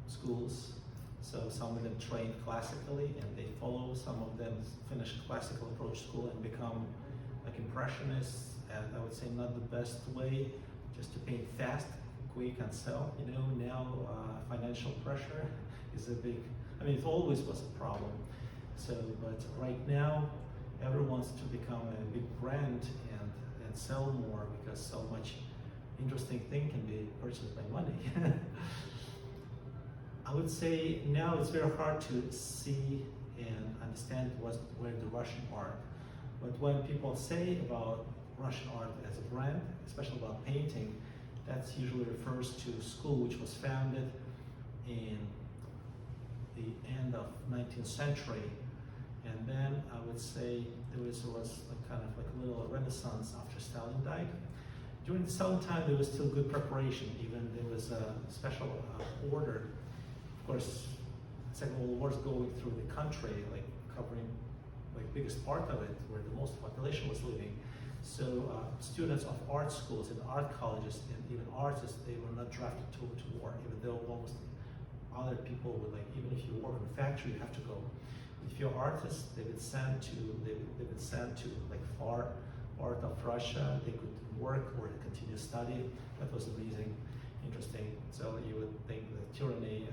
schools. So some of them train classically and they follow, some of them finish classical approach school and become like impressionists, and I would say not the best way, just to paint fast, quick and sell. You know, now financial pressure is a big, I mean, it always was a problem. So, but right now, everyone wants to become a big brand and sell more, because so much interesting thing can be purchased by money. I would say now it's very hard to see and understand where the Russian art. But when people say about Russian art as a brand, especially about painting, that usually refers to a school which was founded in the end of 19th century. And then I would say there was a kind of like a little renaissance after Stalin died. During the Stalin time, there was still good preparation. Even there was a special order. Of course, Second World War is going through the country, like covering like biggest part of it, where the most population was living. So students of art schools and art colleges and even artists, they were not drafted to war, even though almost other people would, like, even if you work in a factory, you have to go. If you're artists, they would send to like far part of Russia. They could work or continue study. That was amazing, interesting. So you would think that tyranny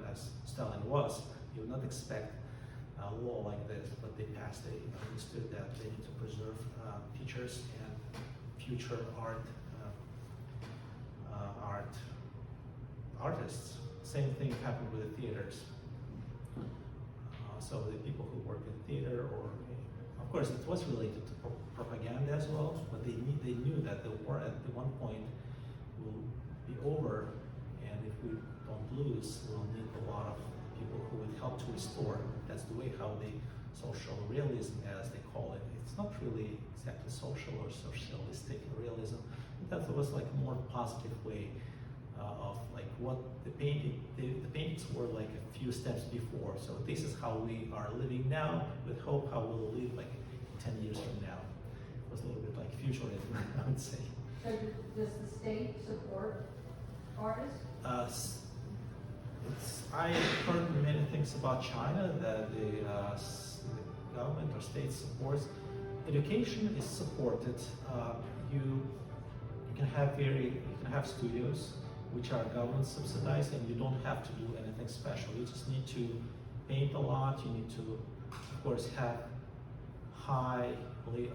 as Stalin was, you would not expect a law like this, but they passed it. They understood that they need to preserve teachers and future artists. Same thing happened with the theaters. So the people who work in theater, or of course it was related to propaganda as well, but they knew that the war at one point will be over, and if we don't lose, we'll need a lot of people who would help to restore. That's the way how the social realism, as they call it. It's not really exactly social or socialistic realism. That was like a more positive way of like what the paintings were like a few steps before. So this is how we are living now, with hope how we'll live like 10 years from now. It was a little bit like futurism, I would say. So does the state support artists? I heard many things about China, that the government or state supports. Education is supported. You can have studios which are government subsidized, and you don't have to do anything special. You just need to paint a lot. You need to, of course, have highly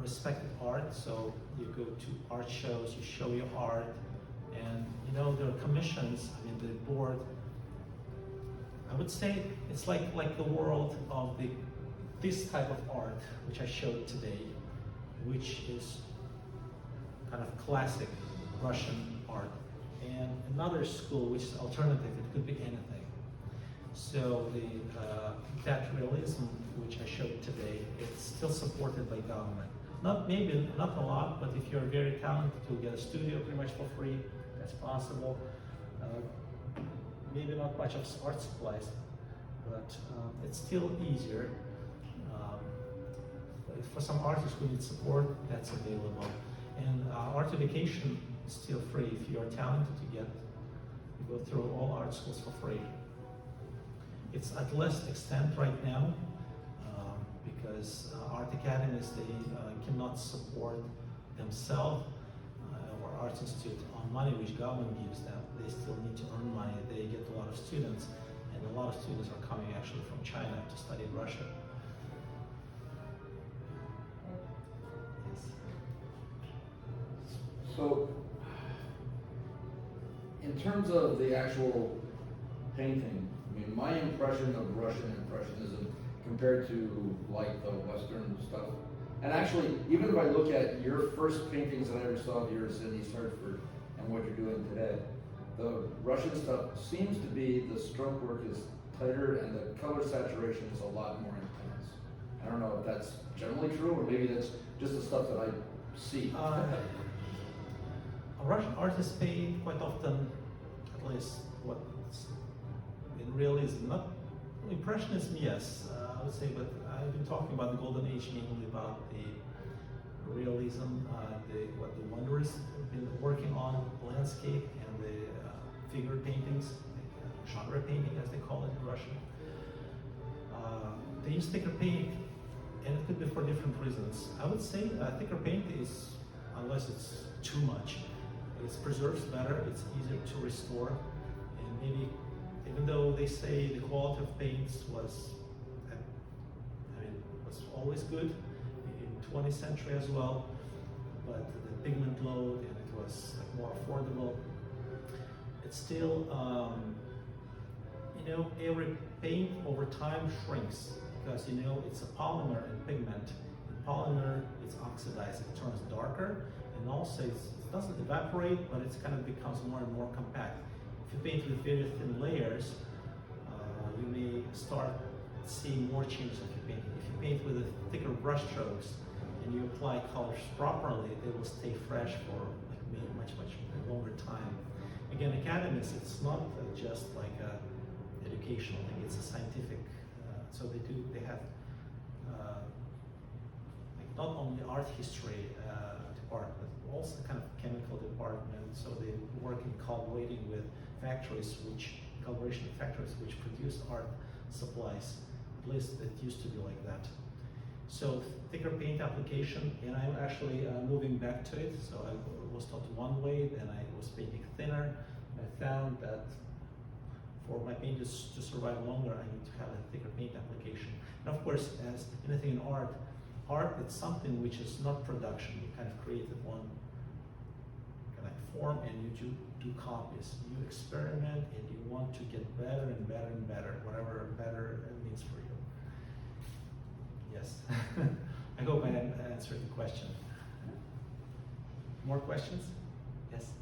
respected art. So you go to art shows, you show your art, and you know there are commissions. I mean, the board. I would say it's like the world of this type of art, which I showed today, which is kind of classic Russian art. And and another school which is alternative. It could be anything. So that realism, which I showed today, it's still supported by government. Not a lot, but if you're very talented, you'll get a studio pretty much for free. That's possible. Maybe not much of art supplies, but it's still easier. For some artists who need support, that's available. And art education is still free. If you are talented, you go through all art schools for free. It's at less extent right now because art academies, they cannot support themselves or Arts Institute on money which government gives them. They still need to earn money. They get a lot of students, and a lot of students are coming actually from China to study in Russia. Yes. So, in terms of the actual painting, I mean, my impression of Russian Impressionism compared to like the Western stuff, and actually, even if I look at your first paintings that I ever saw of yours in East Hartford and what you're doing today, the Russian stuff seems to be, the stroke work is tighter and the color saturation is a lot more intense. I don't know if that's generally true, or maybe that's just the stuff that I see. Russian artists paint quite often, at least what's in realism, not Impressionism, yes, I would say, but I've been talking about the Golden Age, mainly about the realism, what the wonders have been working on, landscape and the figure paintings, genre painting as they call it in Russian. They use thicker paint, and it could be for different reasons. I would say thicker paint is, unless it's too much, it preserves better, it's easier to restore, and maybe even though they say the quality of paints was always good in 20th century as well, but the pigment load, and it was like more affordable. It's still, every paint over time shrinks because it's a polymer and pigment. In polymer, it's oxidized, it turns darker, and also it doesn't evaporate, but it kind of becomes more and more compact. If you paint with very thin layers, you may start seeing more changes of your painting. If you paint with thicker brush strokes and you apply colors properly, they will stay fresh for like much longer time. Again, academies, it's not just like a educational thing, it's a scientific, so they have like not only art history department, but also kind of chemical department, so they work in collaborating with collaboration factories which produce art supplies. At least it used to be like that. So thicker paint application, and I'm actually moving back to it. So I was taught one way, then I was painting thinner. I found that for my paintings to survive longer, I need to have a thicker paint application. And of course, as anything in art it's something which is not production. You kind of created one kind of form, and you do copies. You experiment, and you want to get better and better and better, whatever better it means for you. Yes. I hope I answered the question. More questions? Yes.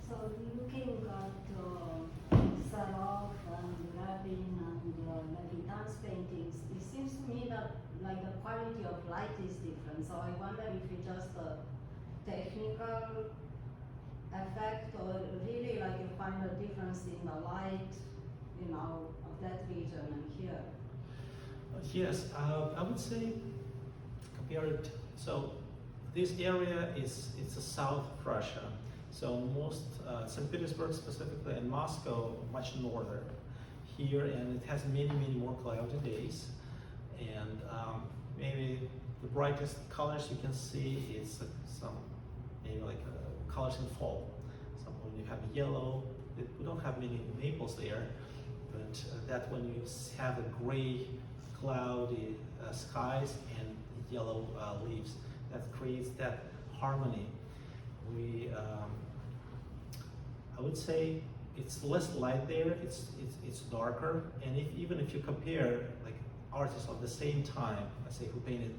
So looking at Sarov and Rabin and Levitan's paintings, it seems to me that like the quality of light is different. So I wonder if it's just a technical effect, or really like you find a difference in the light, of that region and here. Yes, I would say compared. So this area it's a South Russia. So most St. Petersburg specifically and Moscow much northern here, and it has many more cloudy days. And maybe the brightest colors you can see is some maybe like colors in fall. So when you have yellow, we don't have many maples there, but that when you have a gray, cloudy skies and yellow leaves, that creates that harmony. I would say it's less light there. It's darker, and even if you compare like artists of the same time, let's say who painted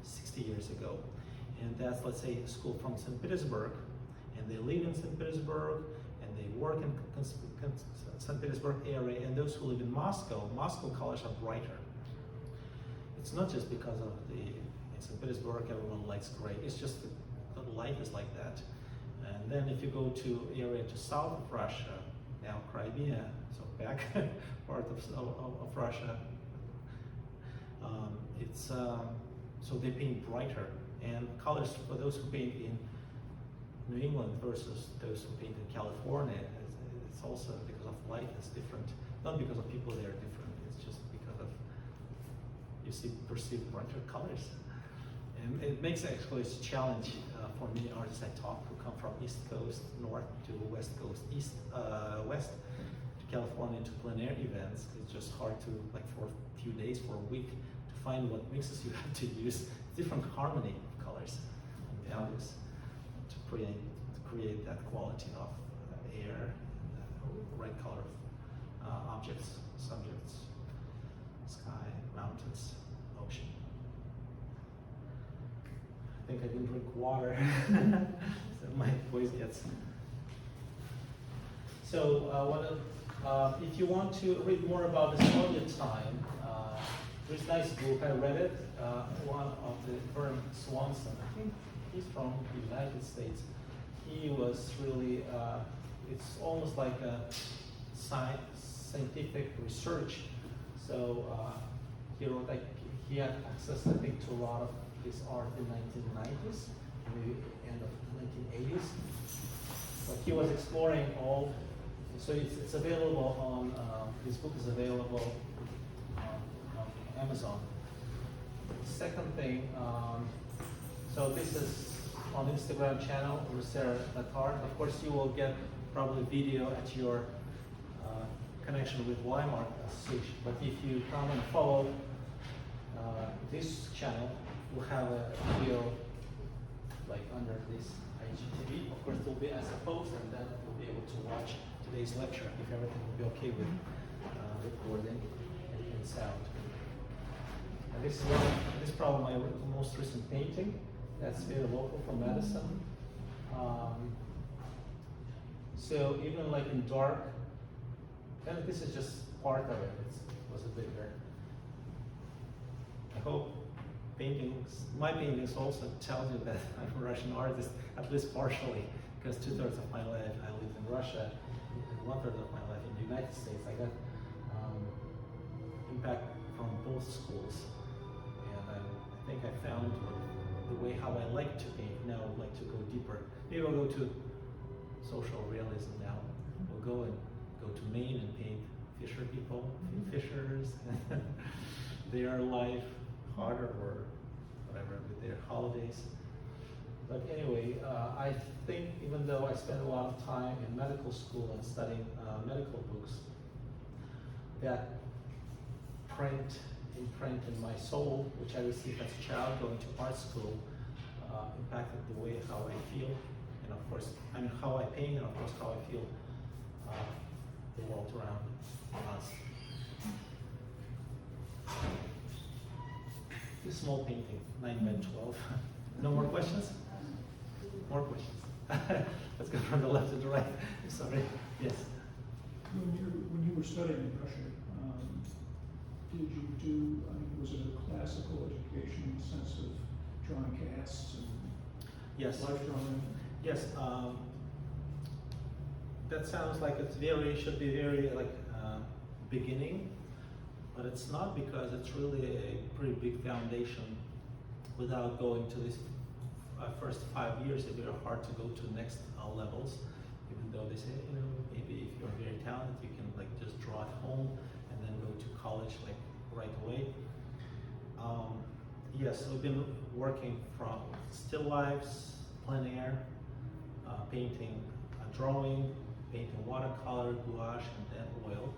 60 years ago, and that's let's say a school from St. Petersburg, and they live in St. Petersburg, and and they work in St. Petersburg area, and those who live in Moscow colors are brighter. It's not just because of in St. Petersburg everyone likes gray, it's just the light is like that. And then if you go to area to south of Russia, now Crimea, so back part of Russia, so they paint brighter, and colors for those who paint in New England versus those who paint in California, it's also because of light, it's different. Not because of people, they are different, it's just because of, perceive brighter colors. And it makes actually a challenge for many artists I talk who come from East Coast, North to West Coast, West to California to plein air events. It's just hard to, like for a few days, for a week, to find what mixes you have to use, different harmony of colors and values to create that quality of air and the right color of objects, subjects, sky, mountains, ocean. I think I didn't drink water, so my voice gets. So if you want to read more about the Soviet time, there's a nice book, I read it, one of the Vern Swanson, I think he's from the United States. He was really, it's almost like a scientific research. So he wrote, like, he had access, I think, to a lot of his art in 1990s, maybe end of 1980s. But he was exploring all, so it's available on, this book is available on Amazon. Second thing, so this is on Instagram channel, Sarah Art. Of course, you will get probably video at your connection with Weimar Association. But if you come and follow this channel, we'll have a video like under this IGTV. Of course, it will be as a post, and then you'll be able to watch today's lecture if everything will be okay with recording and sound. And this is probably my most recent painting. That's very local from Madison. So even like in dark, and this is just part of it. It was a bigger. I hope my paintings also tell you that I'm a Russian artist, at least partially, because 2/3 of my life I lived in Russia, and 1/3 of my life in the United States. I got impact from both schools, and I think I found the way how I like to paint. Now I would like to go deeper. Maybe I'll go to social realism now. We'll go to Maine and paint fisher people, fishers, their life, harder or whatever with their holidays. But anyway, I think even though I spent a lot of time in medical school and studying medical books, that imprint in my soul, which I received as a child going to art school, impacted the way how I feel, and of course, how I paint, and of course how I feel the world around us. This small painting, 9 by 12. No more questions? More questions. Let's go from the left to the right. Sorry. Yes. When you were studying in Russia, did you do, was it a classical education in the sense of drawing casts and Yes. life drawing? Yes. That sounds like should be very like beginning, but it's not, because it's really a pretty big foundation. Without going to this first 5 years, it's very hard to go to next levels. Even though they say, maybe if you're very talented, you can like just draw at home and then go to college like right away. Yes, we've been working from still lifes, plein air, painting, drawing, painting watercolor, gouache, and then oil.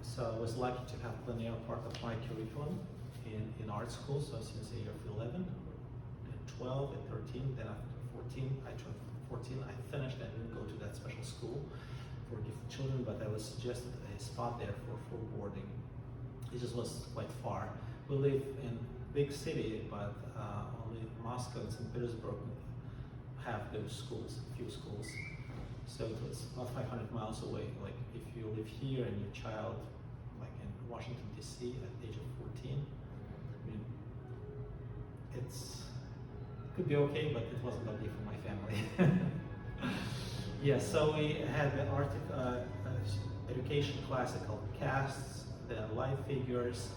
So I was lucky to have plein air part of my curriculum in art school. So since the year of 11, and 12, and 13, then after 14, I turned 14, I finished. I didn't go to that special school for gifted children, but I was suggested a spot there for boarding. It just was quite far. We live in big city, but only Moscow and St. Petersburg have those schools, a few schools. So it's about 500 miles away. Like if you live here and your child, like in Washington D.C. at the age of 14, I mean, it could be okay, but it wasn't okay for my family. Yeah, so we had the art education class called casts, the life figures,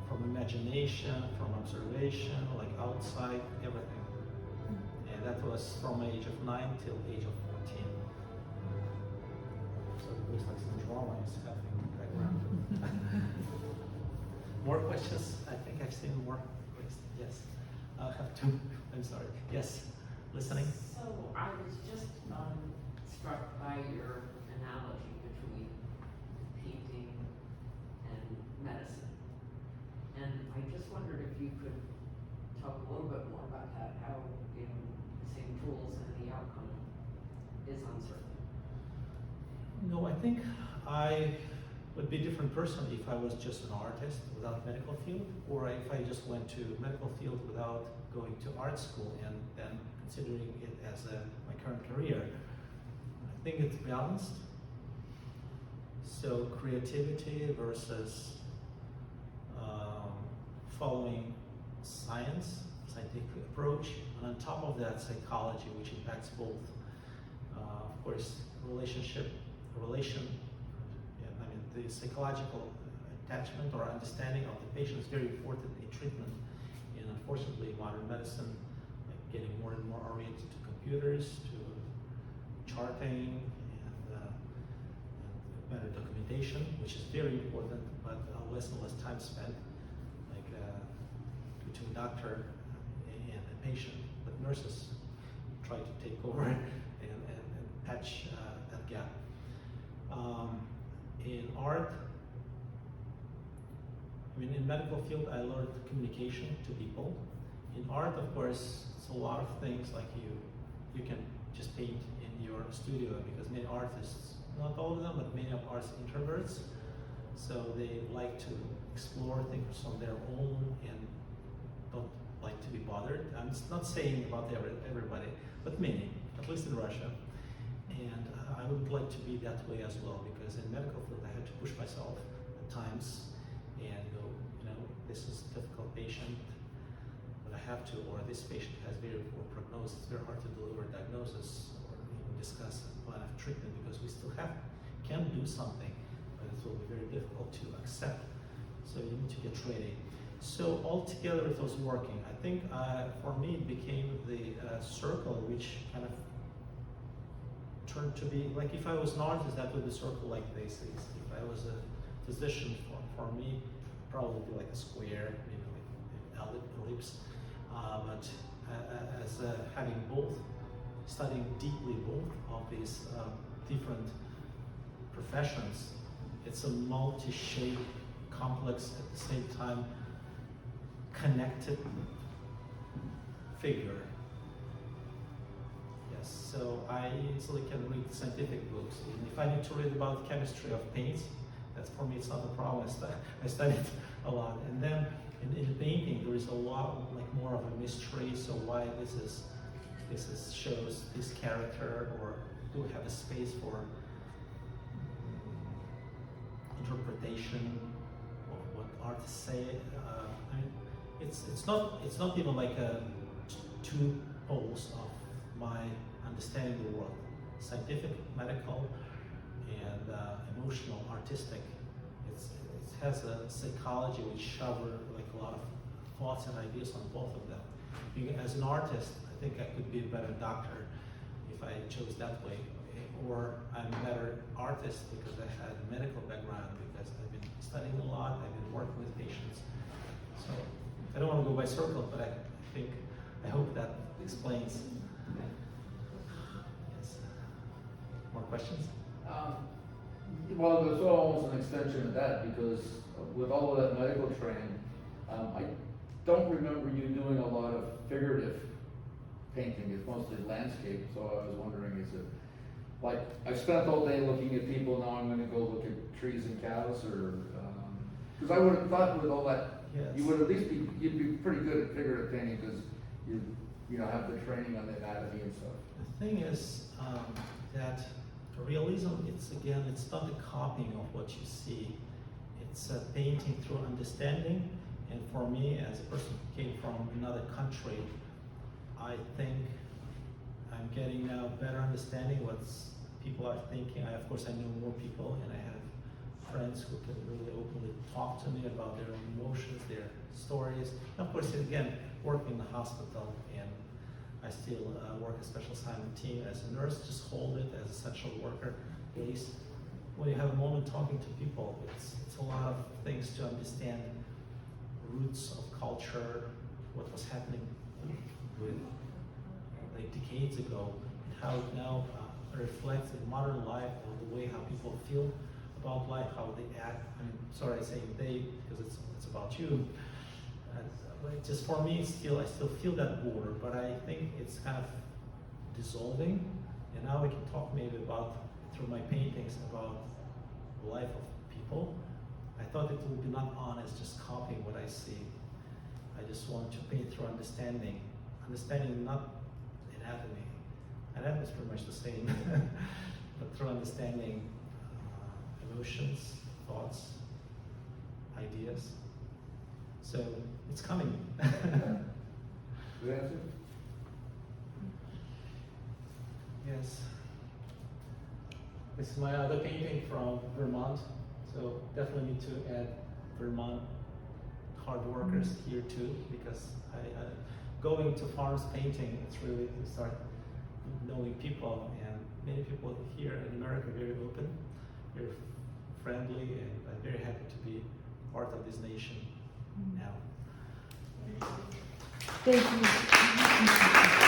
from imagination, from observation, like outside, everything. And that was from age of 9 till age of 14. So it looks like some drama is happening in the background. More questions? I think I've seen more questions. Yes. I'll have two. I'm sorry. Yes. Listening? So I was just struck by your analogy between painting and medicine. And I just wondered if you could talk a little bit more about that, how, you know, the same tools and the outcome is uncertain. No, I think I would be a different person if I was just an artist without medical field, or if I just went to medical field without going to art school and then considering it as my current career. I think it's balanced. So creativity versus following scientific approach, and on top of that, psychology, which impacts both. Of course, the psychological attachment or understanding of the patient is very important in treatment. And unfortunately, modern medicine, like getting more and more oriented to computers, to charting, and better documentation, which is very important, but less and less time spent, like between doctor and the patient. But nurses try to take over and patch that gap. In art, I mean, in medical field, I learned communication to people. In art, of course, it's a lot of things like you can just paint in your studio, because many artists, not all of them, but many of artists introverts, so they like to explore things on their own and don't like to be bothered. I'm not saying about everybody, but many, at least in Russia. And I would like to be that way as well, because in medical field I had to push myself at times and go, you know, this is a difficult patient, but I have to, or this patient has very poor prognosis. It's very hard to deliver a diagnosis or even discuss a plan of treatment, because we still can do something, but it will be very difficult to accept. So you need to get ready. So altogether it was working. I think for me it became the circle, which kind of turned to be, like if I was an artist, that would be a circle like this. If I was a physician, for me, probably be like a square, maybe like an ellipse. But as having both, studying deeply both of these different professions, it's a multi-shaped, complex, at the same time, connected figure. Yes, so I easily can read scientific books. Even if I need to read about the chemistry of paints, that's for me, it's not a problem. I studied a lot. And then in the painting, there is a lot, like more of a mystery. So why this shows this character, or do we have a space for interpretation of what artists say? I mean, it's not even like two poles of my understanding the world: scientific, medical, and emotional, artistic. It has a psychology which cover like a lot of thoughts and ideas on both of them. As an artist, I think I could be a better doctor if I chose that way, or I'm a better artist because I had a medical background, because I've been studying a lot, I've been working with patients. So I don't want to go by circle, but I hope that explains. Yes. More questions? Well, there's almost an extension of that, because with all of that medical training, I don't remember you doing a lot of figurative painting. It's mostly landscape, so I was wondering, is it like, I've spent all day looking at people, now I'm going to go look at trees and cows, or because I would have thought with all that, Yes. you would at least you'd be pretty good at figurative painting, because you have the training on the anatomy and stuff. The thing is, that realism, it's not a copying of what you see. It's a painting through understanding. And for me, as a person who came from another country, I think I'm getting now better understanding what people are thinking. Of course, I know more people, and I have friends who can really openly talk to me about their own emotions, their stories. And of course, again, working in the hospital, and I still work a special assignment team as a nurse, just hold it as essential worker base. When you have a moment talking to people, it's a lot of things to understand, roots of culture, what was happening with like decades ago, and how it now reflects in modern life, or the way how people feel about life, how they act. I mean, sorry I say they, because it's about you. But just for me, I still feel that border, but I think it's kind of dissolving. And now we can talk maybe about, through my paintings, about the life of people. I thought it would be not honest just copying what I see. I just want to paint through understanding. Understanding not anatomy. Anatomy is pretty much the same, but through understanding emotions, thoughts, ideas. So it's coming. Good answer? Yes. This is my other painting from Vermont. So definitely need to add Vermont hard workers here too, because I going to farms painting, it's really to start knowing people, and many people here in America are very open, very friendly, and I'm very happy to be part of this nation now. Thank you.